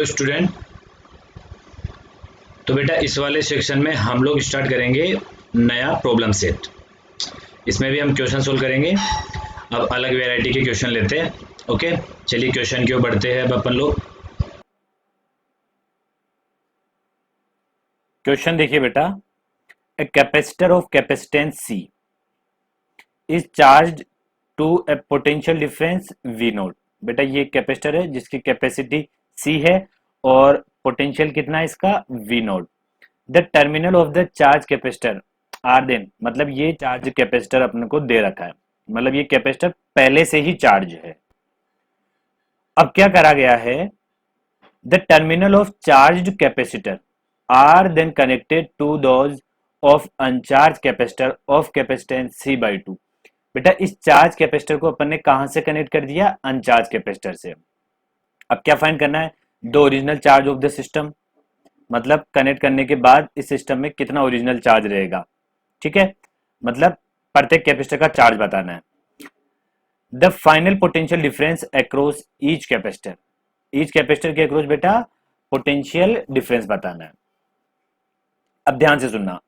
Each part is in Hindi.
Hello student. तो बेटा इस वाले सेक्शन में हम लोग स्टार्ट करेंगे नया प्रॉब्लम सेट। इसमें भी हम क्वेश्चन सोल्व करेंगे। अब अलग वैरायटी के क्वेश्चन लेते हैं। ओके, चलिए क्वेश्चन की ओर बढ़ते हैं अब अपन लोग। क्वेश्चन देखिए बेटा, a capacitor of capacitance C is charge to a potential difference V nought. बेटा ये कैपेसिटर है जिसकी कैपेसिटी सी है और पोटेंशियल कितना है इसका V nought. The terminal of the charge capacitor are then, मतलब ये चार्ज कैपेसिटर अपने को दे रखा है, मतलब ये कैपेसिटर पहले से ही चार्ज है। अब क्या करा गया है, the terminal of charged capacitor are then connected to those of uncharged capacitor of capacitance C by 2। बेटा इस चार्ज कैपेसिटर को अपन ने कहां से कनेक्ट कर दिया, अनचार्ज कैपेसिटर से। अब क्या फाइंड करना है, the original charge of the system, मतलब कनेक्ट करने के बाद इस सिस्टम में कितना ओरिजिनल चार्ज रहेगा। ठीक है, मतलब प्रत्येक कैपेसिटर का चार्ज बताना है। The final potential difference across each capacitor, each capacitor के अक्रॉस बेटा पोटेंशियल डिफरेंस बताना है। अब ध्यान से सुनना,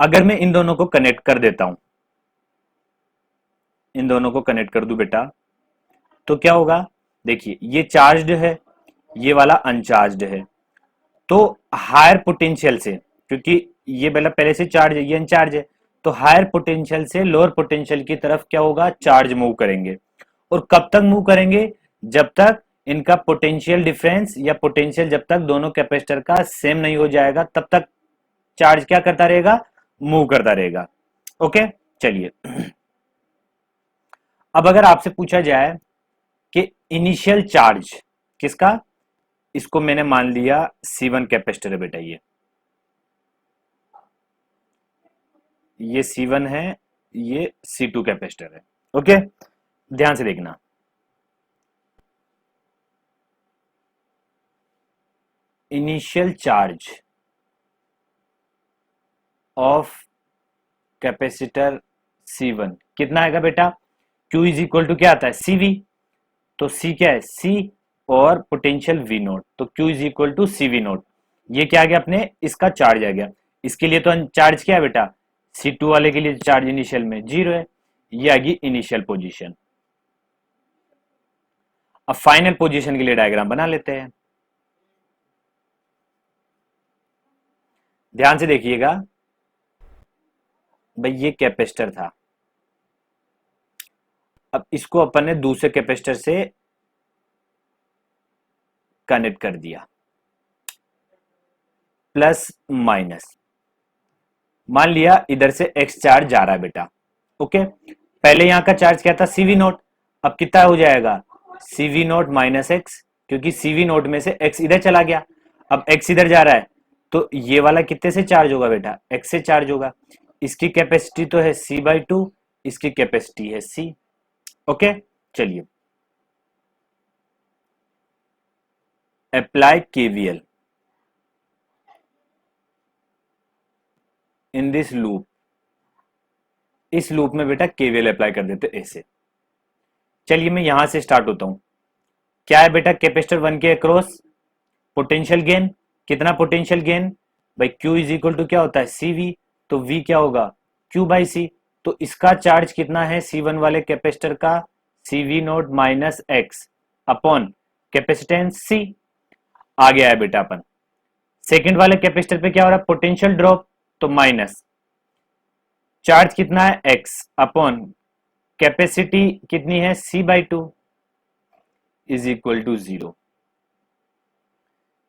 अगर मैं इन दोनों को कनेक्ट कर देता हूं, इन दोनों को कनेक्ट कर दूं बेटा, तो क्या होगा, देखिए ये चार्ज्ड है, ये वाला अनचार्ज्ड है। तो हायर पोटेंशियल से, क्योंकि ये वाला पहले से चार्ज है, ये अनचार्ज है, तो हायर पोटेंशियल से लोअर पोटेंशियल की तरफ क्या होगा, चार्ज मूव करेंगे। और कब तक मूव करेंगे, जब तक इनका पोटेंशियल डिफरेंस या पोटेंशियल जब तक दोनों कैपेसिटर का सेम नहीं हो जाएगा तब तक चार्ज क्या करता रहेगा, मूव करता रहेगा। ओके, चलिए अब अगर आपसे पूछा जाए कि इनिशियल चार्ज किसका, इसको मैंने मान लिया C1 कैपेसिटर है बेटा, ये C1 है, ये C2 कैपेसिटर है। ओके, ध्यान से देखना, initial charge of capacitor C1 कितना आएगा बेटा, Q इज इक्वल टू क्या आता है, CV। तो C क्या है, C और पोटेंशियल V नोट, तो Q is equal to CV nought. ये क्या आ गया अपने, इसका चार्ज आ गया। इसके लिए तो चार्ज क्या है बेटा, C2 वाले के लिए चार्ज इनिशियल में 0 है, ये आ गई इनिशियल पोजीशन। अब फाइनल पोजीशन के लिए डायग्राम बना लेते हैं। ध्यान से देखिएगा भाई, ये कैपेसिटर था, अब इसको अपन ने दूसरे कैपेसिटर से कनेक्ट कर दिया, प्लस माइनस। मान लिया इधर से एक्स चार्ज जा रहा है बेटा। ओके, पहले यहां का चार्ज क्या था, सीवी नोट, अब कितना हो जाएगा, सीवी नोट माइनस एक्स, क्योंकि सीवी नोट में से एक्स इधर चला गया, अब एक्स इधर जा रहा है, तो ये वाला कितने से चार्ज होगा बेटा, एक्स से चार्ज होगा। इसकी कैपेसिटी तो है C बाई 2, इसकी कैपेसिटी है C। ओके, चलिए apply KVL in this loop, इस लूप में बेटा KVL अप्लाई कर देते ऐसे। चलिए मैं यहां से स्टार्ट होता हूं। क्या है बेटा, कैपेसिटर 1 के अक्रॉस पोटेंशियल गेन, कितना पोटेंशियल गेन भाई, Q इज इक्वल टू क्या होता है CV, तो V क्या होगा, Q बाई C। तो इसका चार्ज कितना है C1 वाले कैपेसिटर का, CV nought minus x upon capacitance C। आ गया है बेटा अपन। सेकंड वाले कैपेसिटर पे क्या हो रहा है, पोटेंशियल ड्रॉप, तो माइनस, चार्ज कितना है x अपॉन कैपेसिटी कितनी है C by 2 is equal to 0।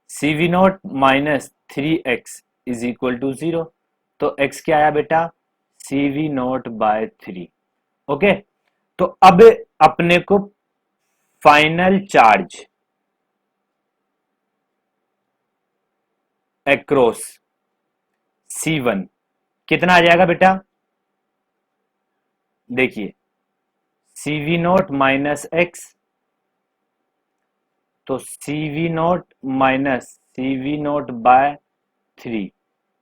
CV nought minus 3x is equal to 0, तो x क्या आया बेटा, CV नोट बाय 3। ओके, तो अब अपने को फाइनल चार्ज अक्रॉस C1 कितना आ जाएगा बेटा, देखिए CV नोट माइनस एक्स, तो CV nought minus CV nought by 3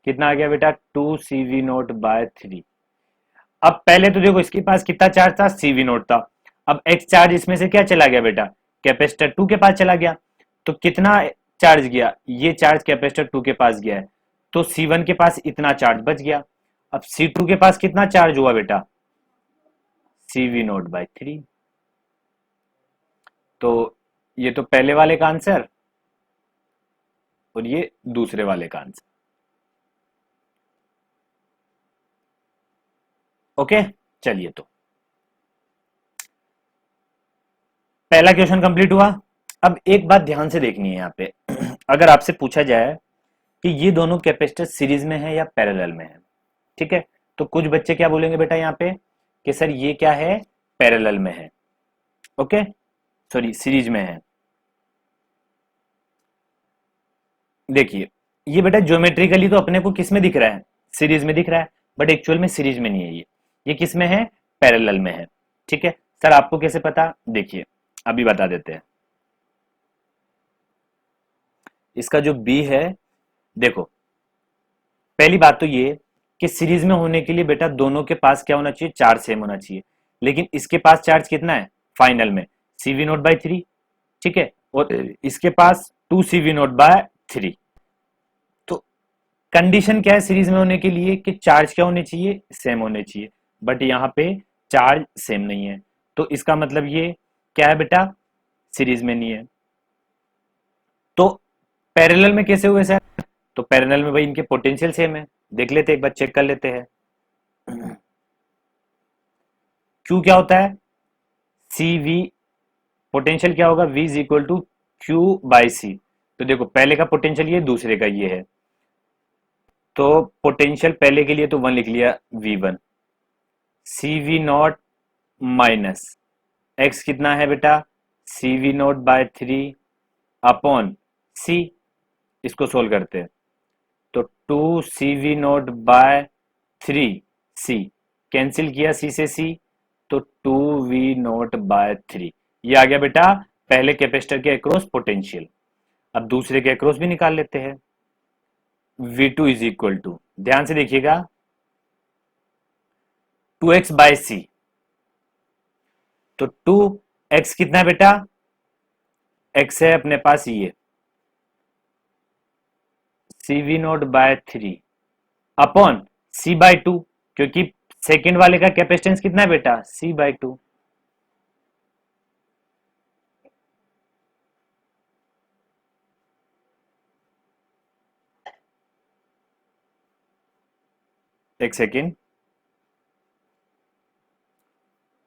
कितना आ गया बेटा, 2CV नोट बाय 3। अब पहले तो देखो इसके पास कितना चार्ज था, CV नोट था, अब एक्स चार्ज इसमें से क्या चला गया बेटा, कैपेसिटर 2 के पास चला गया, तो कितना चार्ज गया, ये चार्ज कैपेसिटर 2 के पास गया है, तो C1 के पास इतना चार्ज बच गया। अब C2 के पास कितना चार्ज हुआ बेटा, CV0/3। तो ये तो पहले वाले का आंसर और ये दूसरे वाले का आंसर। ओके, चलिए तो पहला क्वेश्चन कंप्लीट हुआ। अब एक बात ध्यान से देखनी है यहाँ पे अगर आपसे पूछा जाए कि ये दोनों कैपेसिटर सीरीज में है या पैरेलल में है, ठीक है, तो कुछ बच्चे क्या बोलेंगे बेटा यहाँ पे कि सर ये क्या है, पैरेलल में है, ओके, सॉरी सीरीज में है। देखिए ये बेटा ज्योमेट्रिकली तो अपने को किस में दिख रहा है, सीरीज में दिख रहा है, बट एक्चुअल में सीरीज में नहीं है, ये किस में है, पैरेलल में है, ठीक है। सर आपको कैसे पता, देखिए अभी बता देते हैं। इसका जो बी है, देखो पहली बात तो ये कि सीरीज में होने के लिए बेटा दोनों के पास क्या होना चाहिए, चार्ज सेम होना चाहिए, लेकिन इसके पास चार्ज कितना है फाइनल में, CV0/3, ठीक है, और इसके पास 2CV0/3। तो कंडीशन क्या है सीरीज में होने के लिए कि चार्ज क्या होने चाहिए, सेम होने चाहिए, बट यहाँ पे चार्ज सेम नहीं है, तो इसका मतलब ये क्या है बेटा, सीरीज में नहीं है। तो पैरेलल में कैसे हुए सर, तो पैरेलल में भाई इनके पोटेंशियल सेम है, देख लेते एक बार चेक कर लेते हैं। क्यू क्या होता है, CV, पोटेंशियल क्या होगा, V is equal to Q/C। तो देखो पहले का पोटेंशियल ये, दूसरे का ये है, तो पोटेंशियल पहले के लिए तो 1 लिख लिया V1, CV0 माइनस x कितना है बेटा, CV0/3 अपॉन C, इसको सोल्व करते हैं तो 2CV0/3C कैंसिल किया C से C, तो 2V0/3 ये आ गया बेटा पहले कैपेसिटर के अक्रॉस पोटेंशियल। अब दूसरे के अक्रॉस भी निकाल लेते हैं। V2 इज इक्वल टू, ध्यान से देखिएगा, 2x/C, तो 2x कितना है बेटा, x है अपने पास ये CV0/3 अपॉन C/2, क्योंकि सेकेंड वाले का कैपेसिटेंस कितना है बेटा, C/2। एक सेकेंड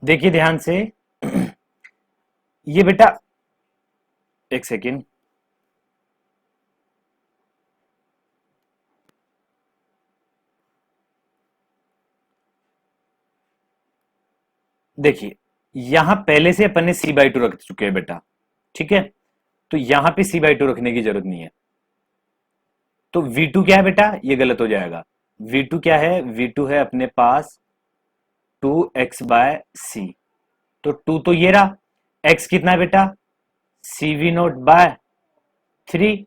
देखिए ध्यान से ये बेटा, एक सेकेंड, देखिए यहां पहले से अपन ने C/2 रख चुके हैं बेटा, ठीक है, तो यहां पे C/2 रखने की जरूरत नहीं है। तो V2 क्या है बेटा, ये गलत हो जाएगा, V2 क्या है, V2 है अपने पास 2x/C, तो 2 तो ये रहा, x कितना है बेटा, CV0/3,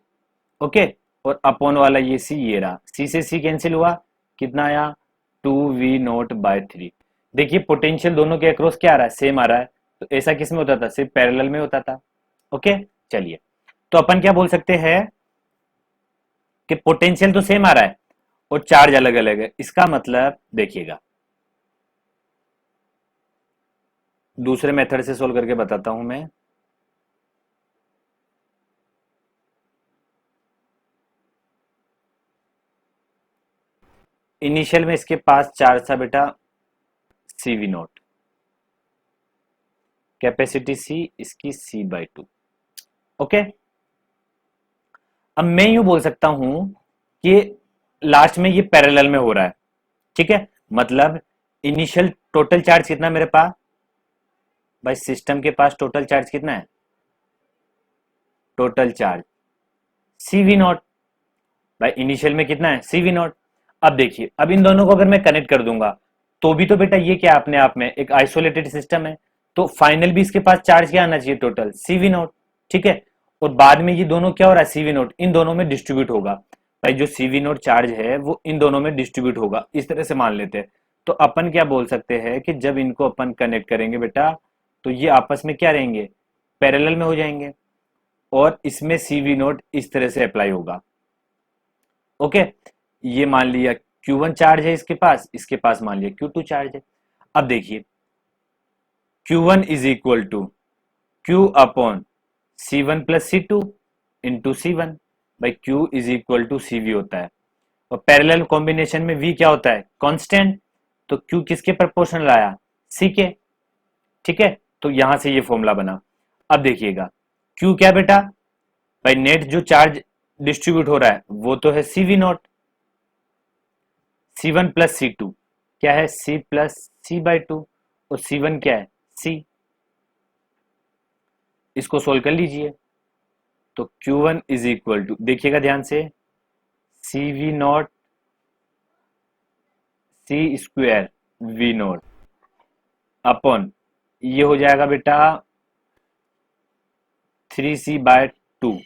ओके, और अपॉन वाला ये C ये रहा, C से C कैंसिल हुआ, कितना आया 2V0/3। देखिए पोटेंशियल दोनों के अक्रॉस क्या आ रहा है, सेम आ रहा है, तो ऐसा किस में होता था, सिर्फ पैरेलल में होता था, ओके। चलिए तो अपन क्या बोल सकते हैं कि पोटेंशियल तो सेम आ रहा है और चार्ज अलग अलग है, इसका मतलब देखिएगा दूसरे मेथड से सोल्व करके बताता हूं मैं। इनिशियल में इसके पास चार्ज था बेटा CV0, कैपेसिटी C, इसकी C/2, ओके। अब मैं यूं बोल सकता हूं कि लास्ट में ये पैरेलल में हो रहा है, ठीक है, मतलब इनिशियल टोटल चार्ज कितना मेरे पास, भाई सिस्टम के पास टोटल चार्ज कितना है, टोटल चार्ज CV0, भाई इनिशियल में कितना है CV0। अब देखिए अब इन दोनों को अगर मैं कनेक्ट कर दूंगा तो भी तो बेटा ये क्या अपने आप में एक आइसोलेटेड सिस्टम है, तो फाइनल भी इसके पास चार्ज क्या आना चाहिए, टोटल CV0, ठीक है, और बाद में ये दोनों क्या हो रहा है, CV0 इन दोनों में डिस्ट्रीब्यूट होगा, भाई जो CV0 चार्ज है वो इन दोनों में डिस्ट्रीब्यूट होगा, इस तरह से मान लेते हैं। तो अपन क्या बोल सकते हैं कि जब इनको अपन कनेक्ट करेंगे बेटा तो ये आपस में क्या रहेंगे, पैरेलल में हो जाएंगे, और इसमें CV नोट इस तरह से अप्लाई होगा। ओके, ये मान लिया Q1 चार्ज है इसके पास मान लिया Q2 चार्ज है। अब देखिए Q1 is equal to Q upon C1 plus C2 into C1 by Q is equal to CV होता है, और पैरेलल कॉम्बिनेशन में V क्या होता है, कांस्टेंट। तो Q किसके प्रोपोर्शनल आया, C के। ठीक है, तो यहां से ये फॉर्मूला बना। अब देखिएगा Q क्या बेटा, भाई नेट जो चार्ज डिस्ट्रीब्यूट हो रहा है वो तो है CV not, C1 plus C2 क्या है, C plus C by two, और C1 क्या है, C। इसको सोल्व कर लीजिए, तो Q1 इज इक्वल टू, देखिएगा ध्यान से, CV nought C square V nought upon, ये हो जाएगा बेटा 3C बाय 2।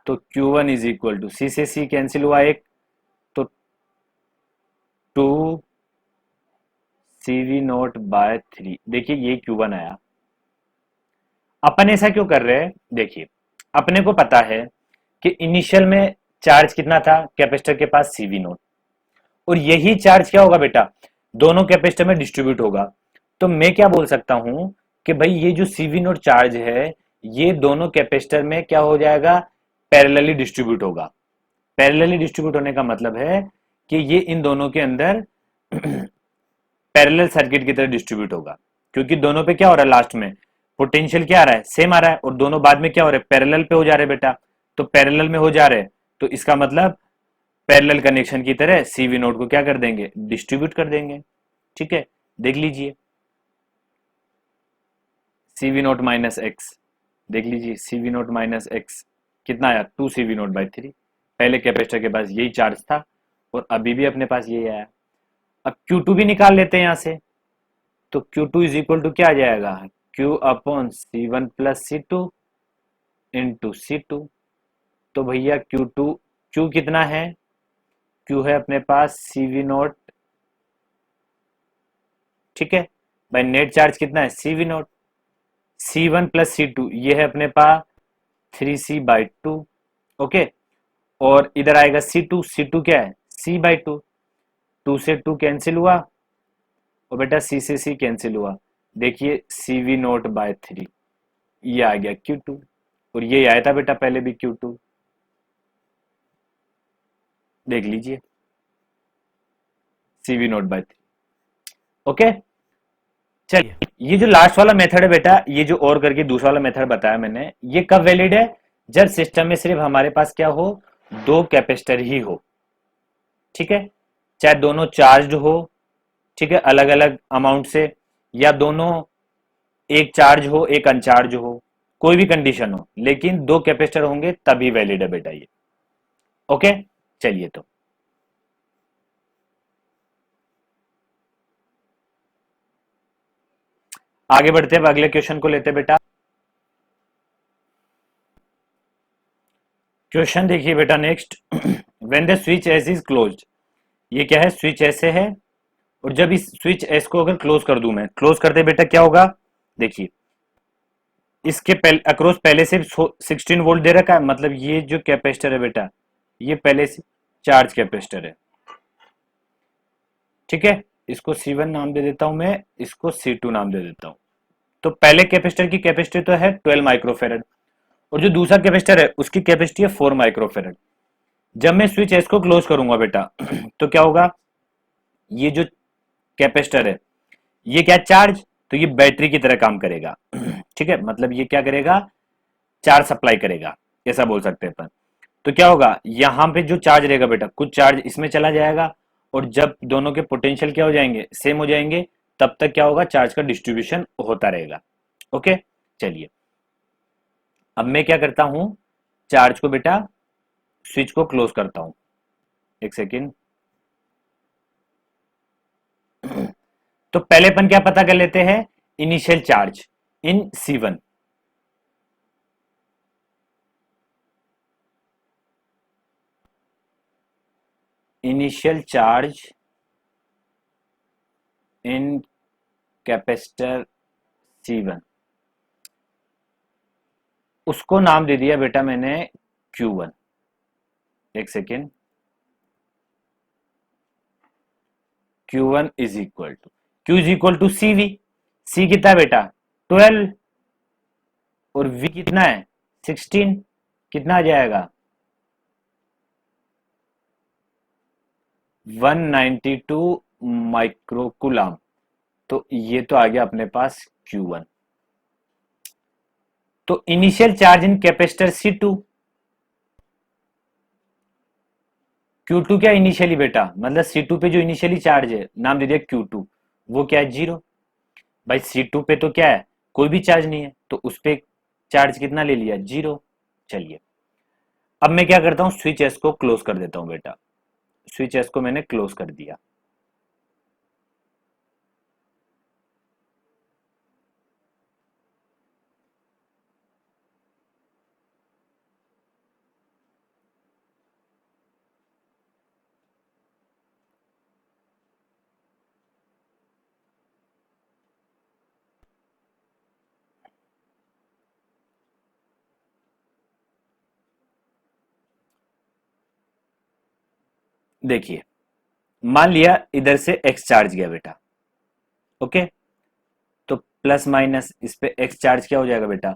तो Q1 is equal to, C से C कैंसिल हुआ एक, तो 2CV नॉट बाय 3। देखिए ये Q1 आया। अपन ऐसा क्यों कर रहे हैं, देखिए अपने को पता है कि इनिशियल में चार्ज कितना था कैपेसिटर के पास, CV नोट, और यही चार्ज क्या होगा बेटा, दोनों कैपेसिटर में डिस्ट्रीब्यूट होगा। तो मैं क्या बोल सकता हूं कि भाई ये जो CV नोट चार्ज है ये दोनों कैपेसिटर में क्या हो जाएगा, पैरेलली डिस्ट्रीब्यूट होगा। पैरेलली डिस्ट्रीब्यूट होने का मतलब है कि ये इन दोनों के अंदर पैरेलल सर्किट की तरह डिस्ट्रीब्यूट होगा, क्योंकि दोनों पे क्या हो रहा है, लास्ट में पोटेंशियल क्या आ रहा है, सेम आ रहा है, और दोनों बाद में क्या हो रहा है, पैरेलल पे हो जा रहे हैं बेटा। तो पैरेलल में हो जा रहे हैं, तो इसका मतलब पैरेलल कनेक्शन की तरह CV नोड को क्या कर देंगे, डिस्ट्रीब्यूट कर देंगे। ठीक है, देख लीजिए CV नोट माइनस एक्स, देख लीजिए CV नोट माइनस एक्स कितना आया, 2CV नोट बाई 3। पहले कैपेसिटर के पास यही चार्ज था और अभी भी अपने पास यही आया। अब Q2 भी निकाल लेते हैं यहां से, तो Q2 इज इक्वल टू क्या आ जाएगा, Q upon C1 plus C2 into C2। तो भैया Q कितना है, Q है अपने पास CV नोट। ठीक है, भाई नेट चार्ज कितना है, CV note. C1 plus C2 ये है अपने पास 3C बाई टू। ओके, और इधर आएगा C2 क्या है, C बाई टू, 2 से 2 कैंसिल हुआ, और बेटा C से C कैंसिल हुआ। देखिए CV नोट बाय 3, ये आ गया Q2, और ये आया था बेटा पहले भी Q2, देख लीजिए CV नोट बाय 3। ओके, चलिए ये जो लास्ट वाला मेथड है बेटा, ये जो और करके दूसरा वाला मेथड बताया मैंने, ये कब वैलिड है, जब सिस्टम में सिर्फ हमारे पास क्या हो, दो कैपेसिटर ही हो। ठीक है, चाहे दोनों चार्ज हो, ठीक है, अलग अलग अमाउंट से, या दोनों एक चार्ज हो एक अनचार्ज हो, कोई भी कंडीशन हो, लेकिन दो कैपेसिटर होंगे तभी वैलिड है बेटा ये। ओके, चलिए तो आगे बढ़ते हैं, अगले क्वेश्चन को लेते हैं बेटा। क्वेश्चन देखिए बेटा next, when the switch S is closed, ये क्या है, स्विच ऐसे है, और जब इस स्विच एस को अगर क्लोज कर दूं मैं, क्लोज करते बेटा क्या होगा, देखिए इसके पहले अक्रॉस पहले से 16 वोल्ट दे रखा है, मतलब ये जो कैपेसिटर है बेटा ये पहले से चार्ज कैपेसिटर है। ठीक है, इसको C1 नाम दे देता हूं मैं, इसको C2 नाम दे देता हूं। तो पहले कैपेसिटर की कैपेसिटी तो है 12 माइक्रोफेरेड, और जो दूसरा कैपेसिटर है उसकी कैपेसिटी है 4 माइक्रोफेरेड। जब मैं स्विच एस को क्लोज करूंगा बेटा तो क्या होगा, ये जो कैपेसिटर है ये क्या चार्ज, तो ये बैटरी की तरह काम करेगा। ठीक है, मतलब ये क्या करेगा, चार्ज सप्लाई करेगा, ऐसा बोल सकते हैं अपन। तो क्या होगा, यहां पे जो चार्ज रहेगा बेटा, कुछ चार्ज इसमें चला जाएगा, और जब दोनों के पोटेंशियल क्या हो जाएंगे, सेम हो जाएंगे, तब तक क्या होगा, चार्ज का डिस्ट्रीब्यूशन होता रहेगा। ओके, चलिए अब मैं क्या करता हूं, चार्ज को बेटा स्विच को क्लोज करता हूं, एक सेकेंड। तो पहले अपन क्या पता कर लेते हैं, initial charge in C1। Initial charge in capacitor C1 उसको नाम दे दिया बेटा मैंने Q1। एक second, Q1 is equal to Q is equal to CV। C कितना है बेटा 12 और V कितना है 16। कितना आ जाएगा 192 माइक्रोकुलम। तो ये तो आ गया अपने पास Q1। तो initial charge in capacitor C2। Q2 क्या इनिशियली बेटा, मतलब C2 पे जो इनिशियली चार्ज है नाम दे दिया Q2, वो क्या है 0। भाई C2 पे तो क्या है कोई भी चार्ज नहीं है, तो उस पे चार्ज कितना ले लिया 0। चलिए अब मैं क्या करता हूं, स्विच एस को क्लोज कर देता हूं बेटा। स्विच एस को मैंने क्लोज कर दिया। देखिए मान लिया इधर से एक्स चार्ज गया बेटा, ओके। तो प्लस माइनस इस पे एक्स चार्ज क्या हो जाएगा बेटा,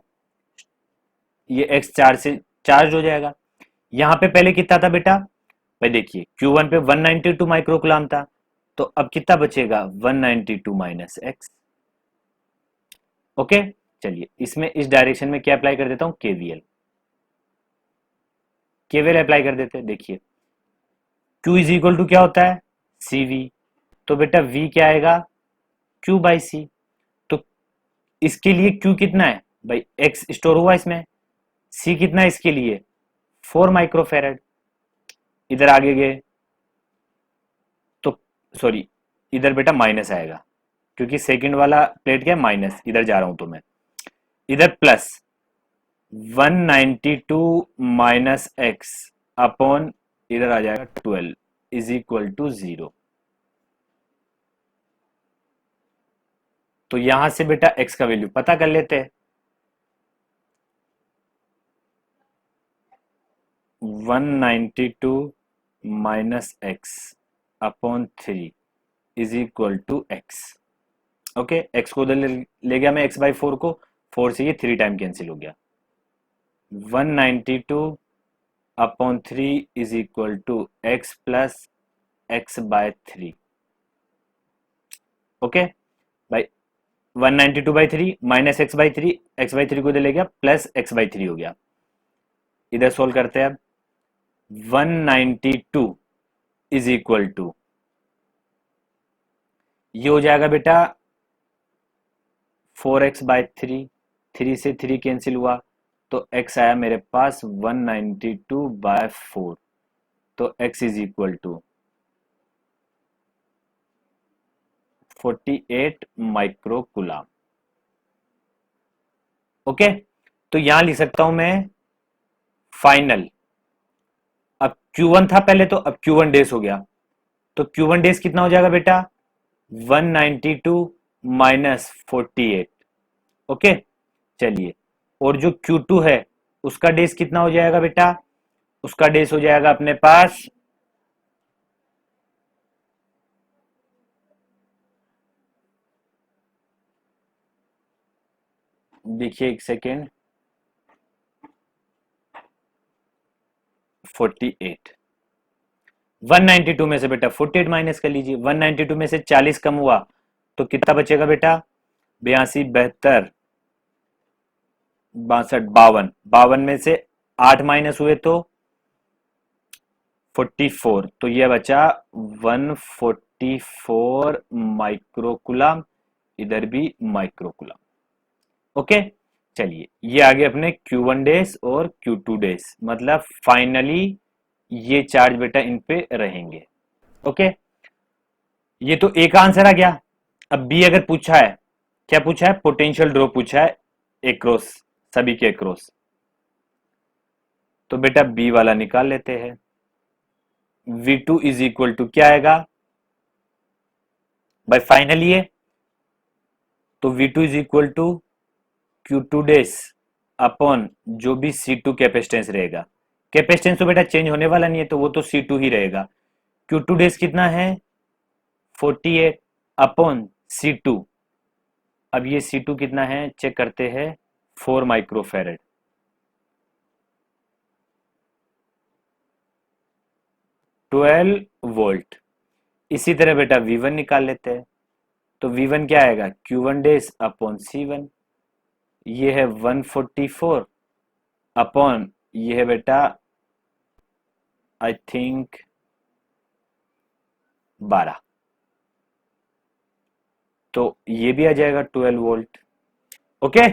ये एक्स चार्ज से चार्ज हो जाएगा। यहां पे पहले कितना था बेटा, भाई देखिए Q1 पे 192 माइक्रोकुलाम था, तो अब कितना बचेगा 192 माइनस एक्स, ओके। चलिए इसमें इस डायरेक्शन में क्या अप्लाई कर देता हूं केवीएल। केवीएल अप्लाई कर देते हैं। देखिए Q इज इक्वल टू क्या होता है CV, तो बेटा V क्या आएगा Q बाई सी। तो इसके लिए Q कितना है भाई, X स्टोर हुआ इसमें, C कितना है इसके लिए 4 माइक्रोफेरेड। इधर आगे गए तो सॉरी, इधर बेटा माइनस आएगा क्योंकि सेकंड वाला प्लेट क्या है माइनस, इधर जा रहा हूं तो मैं इधर प्लस 192 माइनस एक्स अपॉन इधर आ जाएगा 12 इज इक्वल टू 0। तो यहां से बेटा x का वैल्यू पता कर लेते हैं। 192 minus x upon 3 is equal to x, okay. X को उधर ले गया मैं, एक्स बाई 4 को, 4 से ये 3 टाइम कैंसिल हो गया। 192 अपॉन 3 is equal to x plus x by 3, okay भाई। 192 by 3 minus x by 3, x by 3 को इधर ले गया प्लस एक्स बाई 3 हो गया। इधर सोल्व करते हैं अब। 192 इज इक्वल टू ये हो जाएगा बेटा 4x बाय 3, 3 से 3 कैंसिल हुआ तो x आया मेरे पास 192 बाय 4, तो x is equal to 48 microcoulomb, okay. तो यहां लिख सकता हूं मैं फाइनल, अब Q1 था पहले तो अब Q1 डेज हो गया, तो Q1 डेज कितना हो जाएगा बेटा 192 माइनस 48, ओके। चलिए और जो Q2 है उसका डेज कितना हो जाएगा बेटा, उसका डेज हो जाएगा अपने पास देखिए एक सेकेंड 48। 192 में से बेटा 48 माइनस कर लीजिए, 192 में से 40 कम हुआ तो कितना बचेगा बेटा 82 72 62 52, 52 में से 8 माइनस हुए तो 44, तो ये बचा 144 माइक्रोकुलम, इधर भी माइक्रोकुलम, ओके। चलिए ये आगे अपने Q1 डेज और Q2 डेज, मतलब फाइनली ये चार्ज बेटा इन पे रहेंगे, ओके। ये तो एक आंसर आ गया। अब बी अगर पूछा है, क्या पूछा है पोटेंशियल ड्रॉप पूछा है एक्रॉस, सभी के एक्रॉस, तो बेटा बी वाला निकाल लेते हैं। V2 इज इक्वल टू क्या आएगा भाई फाइनली है, तो V2 is equal to Q2 dash upon जो भी C2 कैपेसिटेंस रहेगा। कैपेसिटेंस तो बेटा चेंज होने वाला नहीं है, तो वो तो C2 ही रहेगा। Q2 डेज कितना है 48 अपॉन C2। अब ये C2 कितना है चेक करते हैं, 4 माइक्रोफेरेड। 12 वोल्ट। इसी तरह बेटा V1 निकाल लेते हैं। तो V1 क्या आएगा Q1 डेज अपॉन C1। ये है 144 अपॉन ये है बेटा आई थिंक 12। तो ये भी आ जाएगा 12 वोल्ट। ओके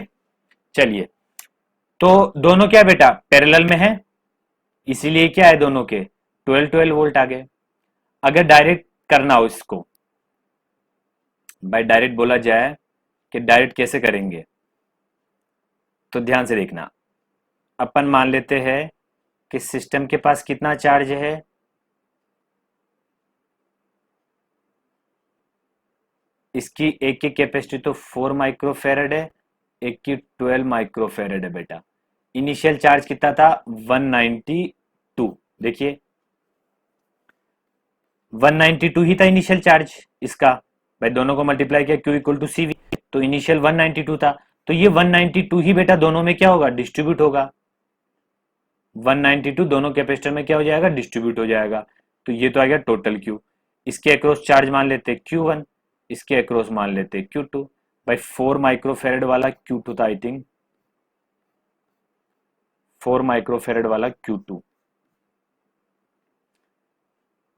चलिए, तो दोनों क्या बेटा पैरेलल में है, इसीलिए क्या है दोनों के 12 वोल्ट आ गए। अगर डायरेक्ट करना हो इसको, बाय डायरेक्ट बोला जाए कि डायरेक्ट कैसे करेंगे, तो ध्यान से देखना। अपन मान लेते हैं कि सिस्टम के पास कितना चार्ज है, इसकी एक की कैपेसिटी तो 4 माइक्रोफेरेड है, एक की 12 माइक्रोफेरेड है बेटा। इनिशियल चार्ज कितना था 192। देखिए 192 ही था इनिशियल चार्ज इसका। भाई दोनों को मल्टीप्लाई किया Q इक्वल टू CV, तो इनिशियल 192 था। तो ये 192 ही बेटा दोनों में क्या होगा डिस्ट्रीब्यूट होगा। 192 दोनों कैपेसिटर में क्या हो जाएगा डिस्ट्रीब्यूट हो जाएगा। तो ये तो आ गया टोटल Q। इसके अक्रॉस चार्ज मान लेते Q1, इसके अक्रॉस मान लेते Q2। भाई 4 माइक्रोफेरेड वाला Q2 था आई थिंक, 4 माइक्रोफेरेड वाला Q2।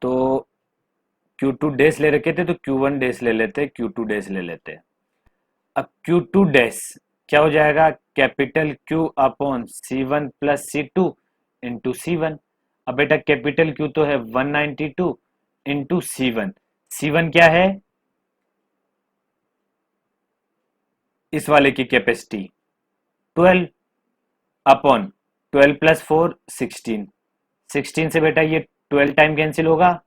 तो Q2 डैश ले रखे थे, तो Q1 डैश ले लेते, Q2 डैश ले लेते। अब Q2 डैश क्या हो जाएगा capital Q upon C1 plus C2 into C1। अब बेटा कैपिटल Q तो है 192 इंटू C1। C1 क्या है इस वाले की कैपेसिटी 12 अपॉन 12 प्लस 4 16। 16 से बेटा ये 12 टाइम कैंसिल होगा,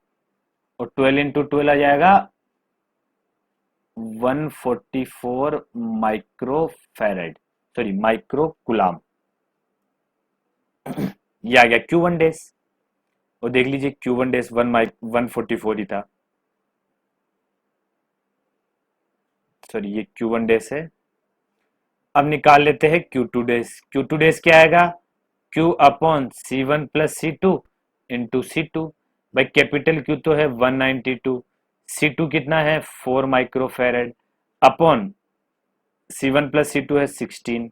और 12 इंटू 12 आ जाएगा 144 माइक्रोफेरेड, सॉरी माइक्रो कुलाम। ये आ गया Q1 डेज। और देख लीजिए Q1 डेज 144 ही था, सॉरी ये Q1 डेज है। अब निकाल लेते हैं Q2 डेज। Q2 डेज क्या आएगा Q upon C1 plus C2 into C2। भाई कैपिटल Q तो है 192, C2 कितना है 4 microfarad upon C1 plus C2 है 16।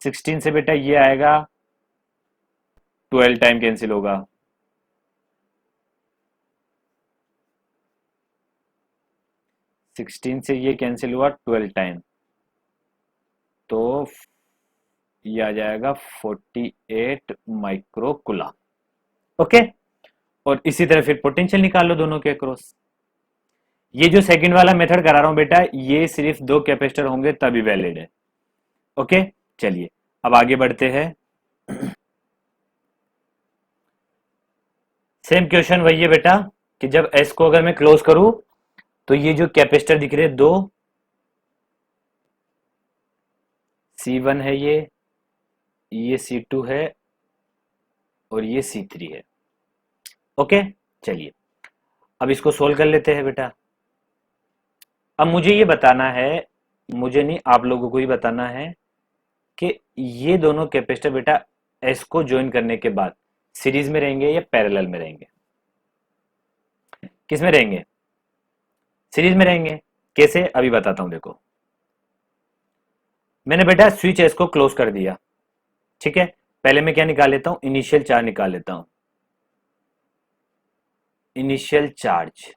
16 से बेटा ये आएगा 12 टाइम कैंसिल होगा, 16 से ये कैंसिल हुआ 12 टाइम, तो ये आ जाएगा 48 माइक्रो कूलम। ओके, और इसी तरह फिर पोटेंशियल निकाल लो दोनों के अक्रॉस। ये जो सेकंड वाला मेथड करा रहा हूं बेटा, ये सिर्फ दो कैपेसिटर होंगे तभी वैलिड है। ओके चलिए अब आगे बढ़ते हैं। सेम क्वेश्चन वही है बेटा कि जब एस को अगर मैं क्लोज करूं, तो ये जो कैपेसिटर दिख रहे हैं दो, C1 है ये C2 है, और ये C3 है। ओके चलिए अब इसको सोल्व कर लेते हैं बेटा। अब मुझे ये बताना है, मुझे नहीं आप लोगों को ही बताना है कि ये दोनों कैपेसिटर बेटा एस को ज्वाइन करने के बाद सीरीज में रहेंगे या पैरेलल में रहेंगे। किस में रहेंगे सीरीज में रहेंगे। कैसे अभी बताता हूं देखो। मैंने बेटा स्विच एस को क्लोज कर दिया, ठीक है। पहले मैं क्या निकाल लेता हूं इनिशियल चार्ज निकाल लेता हूं। इनिशियल चार्ज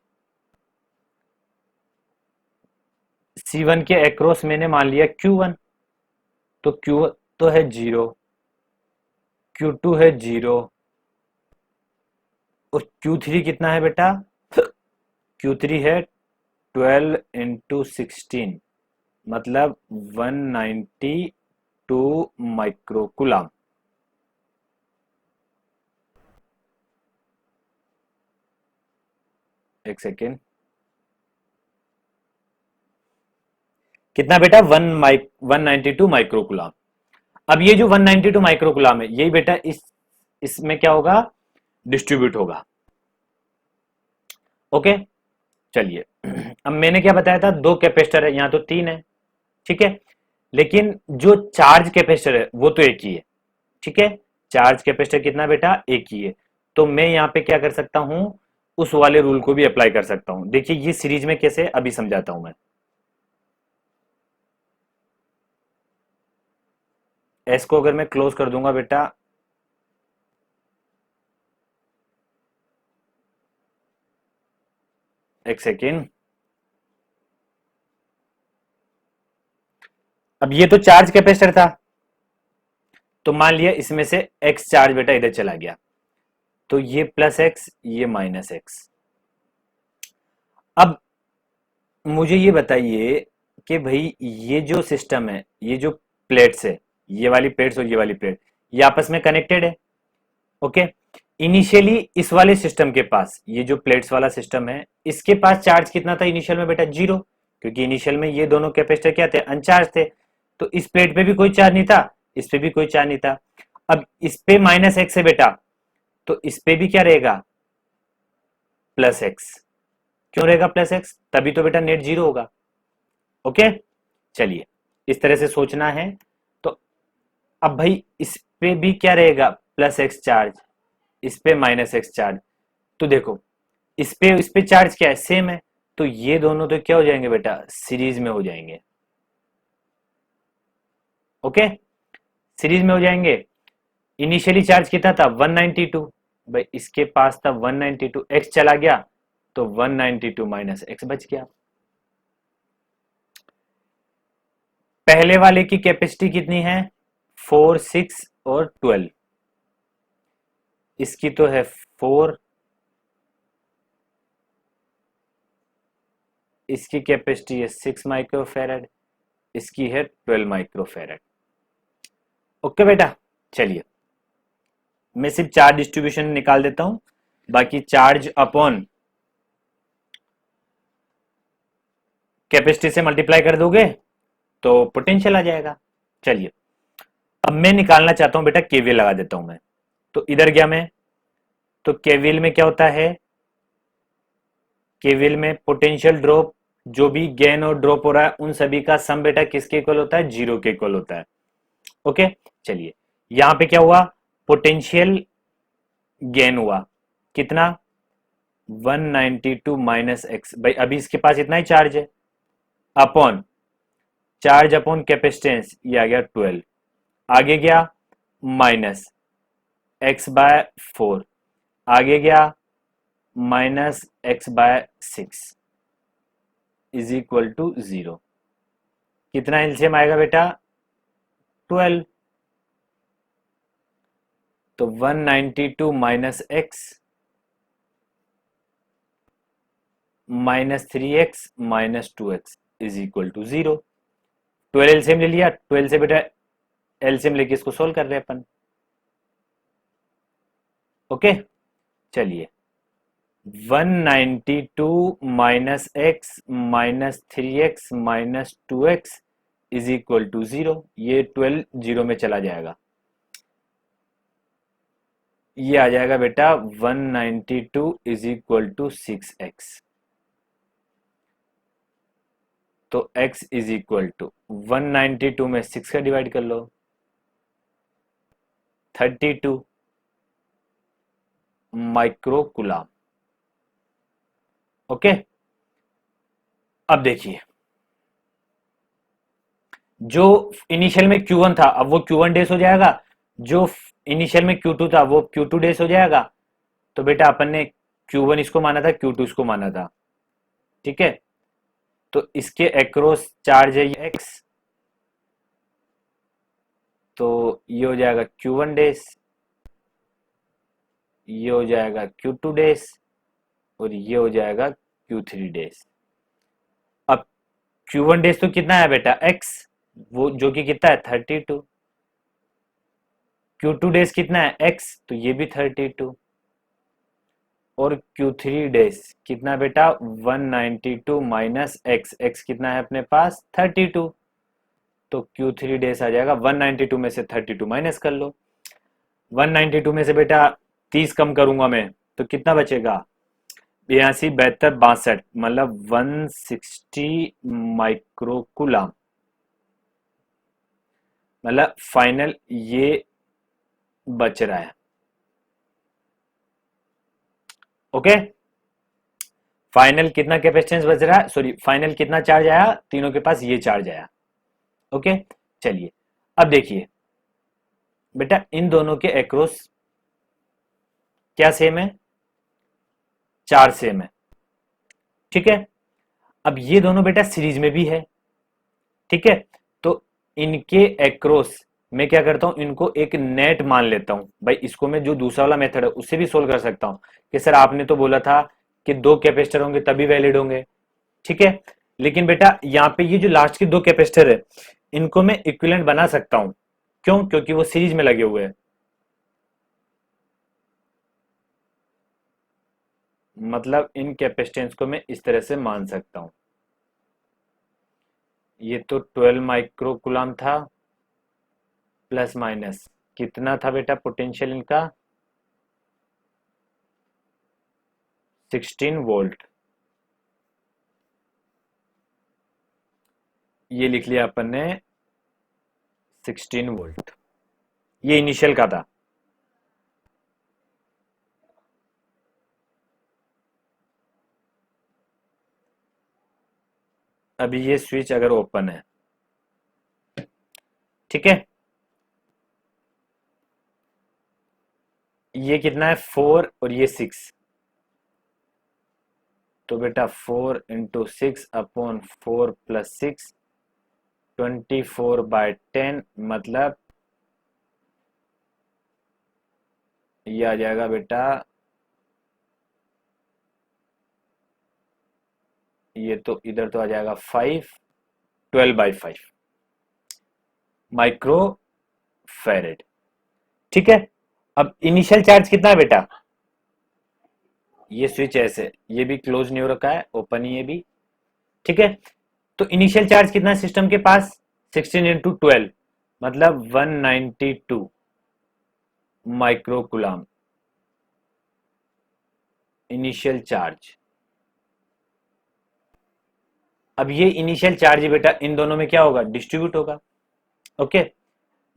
C1 के अक्रॉस मैंने मान लिया Q1, तो Q तो है 0, Q2 है 0, और Q3 कितना है बेटा Q3 है 12 इंटू 16, मतलब 192 माइक्रो कूलम। एक सेकेंड, कितना बेटा 192 माइक्रो कूलम। अब ये जो 192 माइक्रोकुलाम है यही बेटा इसमें क्या होगा, डिस्ट्रीब्यूट होगा। ओके चलिए अब मैंने क्या बताया था, दो कैपेसिटर है, यहां तो तीन है, ठीक है, लेकिन जो चार्ज कैपेसिटर है वो तो एक ही है, ठीक है, चार्ज कैपेसिटर कितना बेटा, एक ही है। तो मैं यहां पे क्या कर सकता हूं, उस वाले रूल को भी अप्लाई कर सकता हूं। देखिए ये सीरीज में कैसे, अभी समझाता हूं मैं। एस को अगर मैं क्लोज कर दूंगा बेटा, एक सेकेंड, अब ये तो चार्ज कैपेसिटर था, तो मान लिया इसमें से एक्स चार्ज बेटा इधर चला गया, तो ये प्लस एक्स, ये माइनस एक्स। अब मुझे ये बताइए कि भाई ये जो सिस्टम है, ये जो प्लेट्स है, ये वाली प्लेट्स और ये वाली प्लेट, ये आपस में कनेक्टेड है। ओके, इनिशियली इस वाले सिस्टम के पास, ये जो प्लेट्स वाला सिस्टम है, इसके पास चार्ज कितना था इनिशियल में बेटा, जीरो, क्योंकि इनिशियल में ये दोनों कैपेसिटर क्या थे, अनचार्ज थे। तो इस प्लेट पे भी कोई चार्ज नहीं था, इस पे भी कोई चार्ज नहीं था। अब इस पे माइनस एक्स है बेटा, तो इस पे भी क्या रहेगा, प्लस एक्स। क्यों रहेगा प्लस एक्स, तभी तो बेटा नेट जीरो होगा। ओके चलिए, इस तरह से सोचना है। तो अब भाई इस पे भी क्या रहेगा, प्लस एक्स चार्ज, इस पे माइनस एक्स चार्ज। तो देखो इस पे चार्ज क्या है, सेम है, तो ये दोनों तो क्या हो जाएंगे बेटा, सीरीज में हो जाएंगे। ओके, सीरीज में हो जाएंगे। इनिशियली चार्ज कितना था, 192, भाई इसके पास था 192, एक्स चला गया तो 192 माइनस एक्स बच गया। पहले वाले की कैपेसिटी कितनी है, 4, 6 और 12, इसकी तो है 4, इसकी कैपेसिटी है 6 माइक्रोफेरेड, इसकी है 12 माइक्रोफेरेड। ओके बेटा चलिए, मैं सिर्फ चार्ज डिस्ट्रीब्यूशन निकाल देता हूं, बाकी चार्ज अपॉन कैपेसिटी से मल्टीप्लाई कर दोगे तो पोटेंशियल आ जाएगा। चलिए अब मैं निकालना चाहता हूं बेटा, केवीएल लगा देता हूं मैं। तो इधर गया मैं, तो केवीएल में क्या होता है, केवीएल में पोटेंशियल ड्रॉप, जो भी गेन और ड्रॉप हो रहा है उन सभी का सम बेटा किसके इक्वल होता है, जीरो के इक्वल होता है। ओके चलिए, यहां पे क्या हुआ, पोटेंशियल गेन हुआ कितना, 192 माइनस एक्स, भाई अभी इसके पास इतना ही चार्ज है, अपॉन चार्ज अपॉन कैपेसिटेंस, ये आ गया 12, आगे गया माइनस एक्स बाय 4, आगे गया minus x by 6 is equal to 0। कितना एलसीएम आएगा बेटा, 12। तो 192 minus x minus 3x minus 2x is equal to 0। 12 LCM ले लिया, 12 से बेटा एलसीएम लेके इसको सोल्व कर रहे हैं अपन। ओके चलिए, 192 minus x minus 3x minus 2x is equal to 0। ये 12 जीरो में चला जाएगा, ये आ जाएगा बेटा 192 इज इक्वल टू 6x। तो x इज इक्वल टू 192 में 6 का डिवाइड कर लो, 32 माइक्रोकुलाम। ओके, अब देखिए जो इनिशियल में Q1 था अब वो Q1 डेज हो जाएगा, जो इनिशियल में Q2 था वो Q2 डेज हो जाएगा। तो बेटा अपन ने Q1 इसको माना था, Q2 इसको माना था, ठीक है। तो इसके एक्रॉस चार्ज है ये x, तो ये हो जाएगा Q1 डेज, ये हो जाएगा Q2 डेज और ये हो जाएगा Q3 डेज। अब Q1 डेज तो कितना है बेटा x, वो जो कि कितना है 32, Q2 डेज कितना है x, तो ये भी 32, और Q3 डेज कितना बेटा 192 माइनस x, x कितना है अपने पास 32। तो Q3 डेज आ जाएगा 192 में से 32 माइनस कर लो। 192 में से बेटा 30 कम करूंगा मैं तो कितना बचेगा, 82 72 62 मतलब 160 माइक्रोकुलाम। मतलब फाइनल ये बच रहा है। ओके, फाइनल कितना कैपेसिटेंस बच रहा है, सॉरी फाइनल कितना चार्ज आया, तीनों के पास ये चार्ज आया। ओके, चलिए अब देखिए बेटा इन दोनों के एक्रॉस क्या सेम है, चार्ज सेम है। ठीक है, अब ये दोनों बेटा सीरीज में भी है। ठीक है, तो इनके एक्रॉस मैं क्या करता हूं, इनको एक नेट मान लेता हूं। भाई इसको मैं जो दूसरा वाला मेथड है उससे भी सोल्व कर सकता हूं कि सर आपने तो बोला था कि दो कैपेसिटर होंगे तभी वैलिड होंगे। ठीक है, लेकिन बेटा यहाँ पे ये जो लास्ट के दो कैपेसिटर है इनको मैं इक्विवेलेंट बना सकता हूं। क्यों, क्योंकि वो सीरीज में लगे हुए हैं। मतलब इन कैपेसिटेंस को मैं इस तरह से मान सकता हूं। ये तो 12 माइक्रोकुलाम था, प्लस माइनस कितना था बेटा पोटेंशियल इनका, 16 वोल्ट। ये लिख लिया अपन ने 16 वोल्ट, ये इनिशियल का था। अभी ये स्विच अगर ओपन है, ठीक है, ये कितना है 4 और ये 6, तो बेटा 4 इंटू 6 अपॉन 4 प्लस 6 24/10 मतलब ये आ जाएगा बेटा, ये तो इधर तो आ जाएगा 5 12/5 माइक्रो फेरेड। ठीक है, अब इनिशियल चार्ज कितना है बेटा, ये स्विच ऐसे, ये भी क्लोज नहीं हो रखा है, ओपन ही है भी। ठीक है, तो इनिशियल चार्ज कितना है सिस्टम के पास, 16 इंटू 12 मतलब 192 माइक्रोकुलाम इनिशियल चार्ज। अब ये इनिशियल चार्ज बेटा इन दोनों में क्या होगा, डिस्ट्रीब्यूट होगा। ओके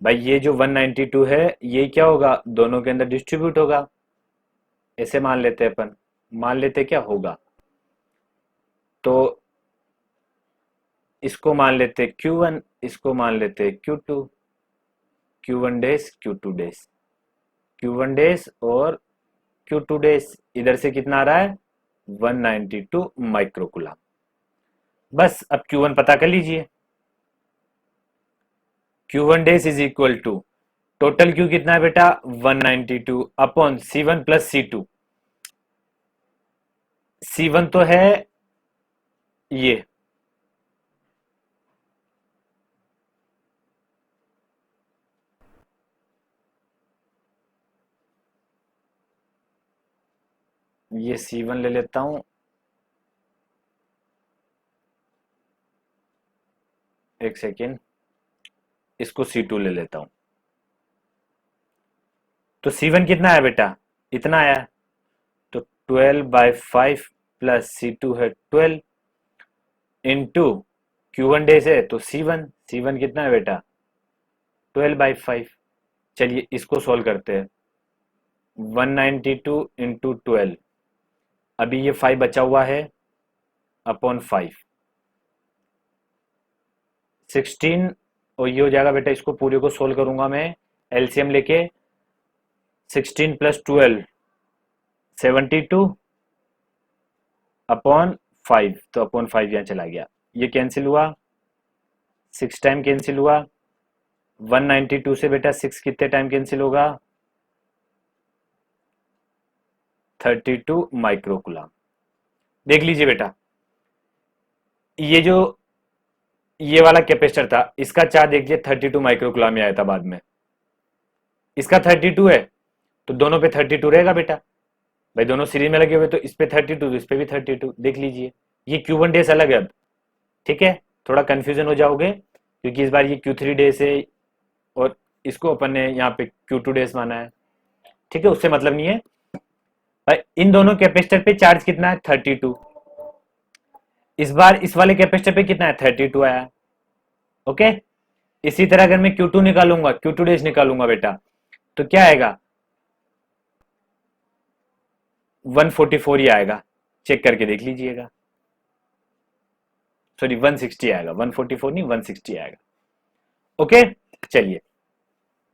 भाई, ये जो 192 है ये क्या होगा, दोनों के अंदर डिस्ट्रीब्यूट होगा। ऐसे मान लेते हैं अपन, मान लेते क्या होगा, तो इसको मान लेते Q1, इसको मान लेते Q2, Q1 days Q2 days, Q1 days और Q2 डेज। इधर से कितना आ रहा है 192 माइक्रोकुलाम। बस अब Q1 पता कर लीजिए, Q1 dash is equal to total Q कितना है बेटा 192 upon C1 plus C2। C1 तो है ये C1 ले लेता हूं, एक सेकेंड, इसको C2 ले लेता हूं। तो C1 कितना है बेटा, इतना आया, तो 12/5 प्लस C2 है 12 इंटू Q1 डेज है तो C1 कितना है बेटा 12/5। चलिए इसको सॉल्व करते हैं, 192 इंटू 12, अभी ये 5 बचा हुआ है अपॉन 5 16, और ये हो जाएगा बेटा, इसको पूरे को सोल्व करूंगा मैं एलसीएम लेके, 16 प्लस 12 72 अपॉन 5, तो अपॉन 5 यहाँ चला गया, ये कैंसिल हुआ, 6 टाइम कैंसिल हुआ, 192 से बेटा 6 कितने टाइम कैंसिल होगा 32 माइक्रोकुलाम। देख लीजिए बेटा, ये जो ये वाला कैपेसिटर था इसका चार्ज देखिए 32 माइक्रोकुलाम में आया था बाद में, इसका 32 है तो दोनों पे 32 रहेगा बेटा। भाई दोनों सीरीज में लगे हुए तो इस पे 32 तो इस पे भी 32, देख लीजिए ये Q1 डेज अलग है अब। ठीक है, थोड़ा कंफ्यूजन हो जाओगे क्योंकि इस बार ये Q3 डेज है और इसको अपन ने यहाँ पे Q2 डेज माना है। ठीक है, उससे मतलब नहीं है। और इन दोनों कैपेसिटर पे चार्ज कितना है 32। इस बार इस वाले कैपेसिटर पे कितना है 32 आया। ओके, इसी तरह अगर मैं Q2 निकालूंगा, Q2 डेज निकालूंगा बेटा, तो क्या आएगा 144 ही आएगा। चेक करके देख लीजिएगा, सॉरी 160 आएगा, 144 नहीं 160 आएगा। ओके, चलिए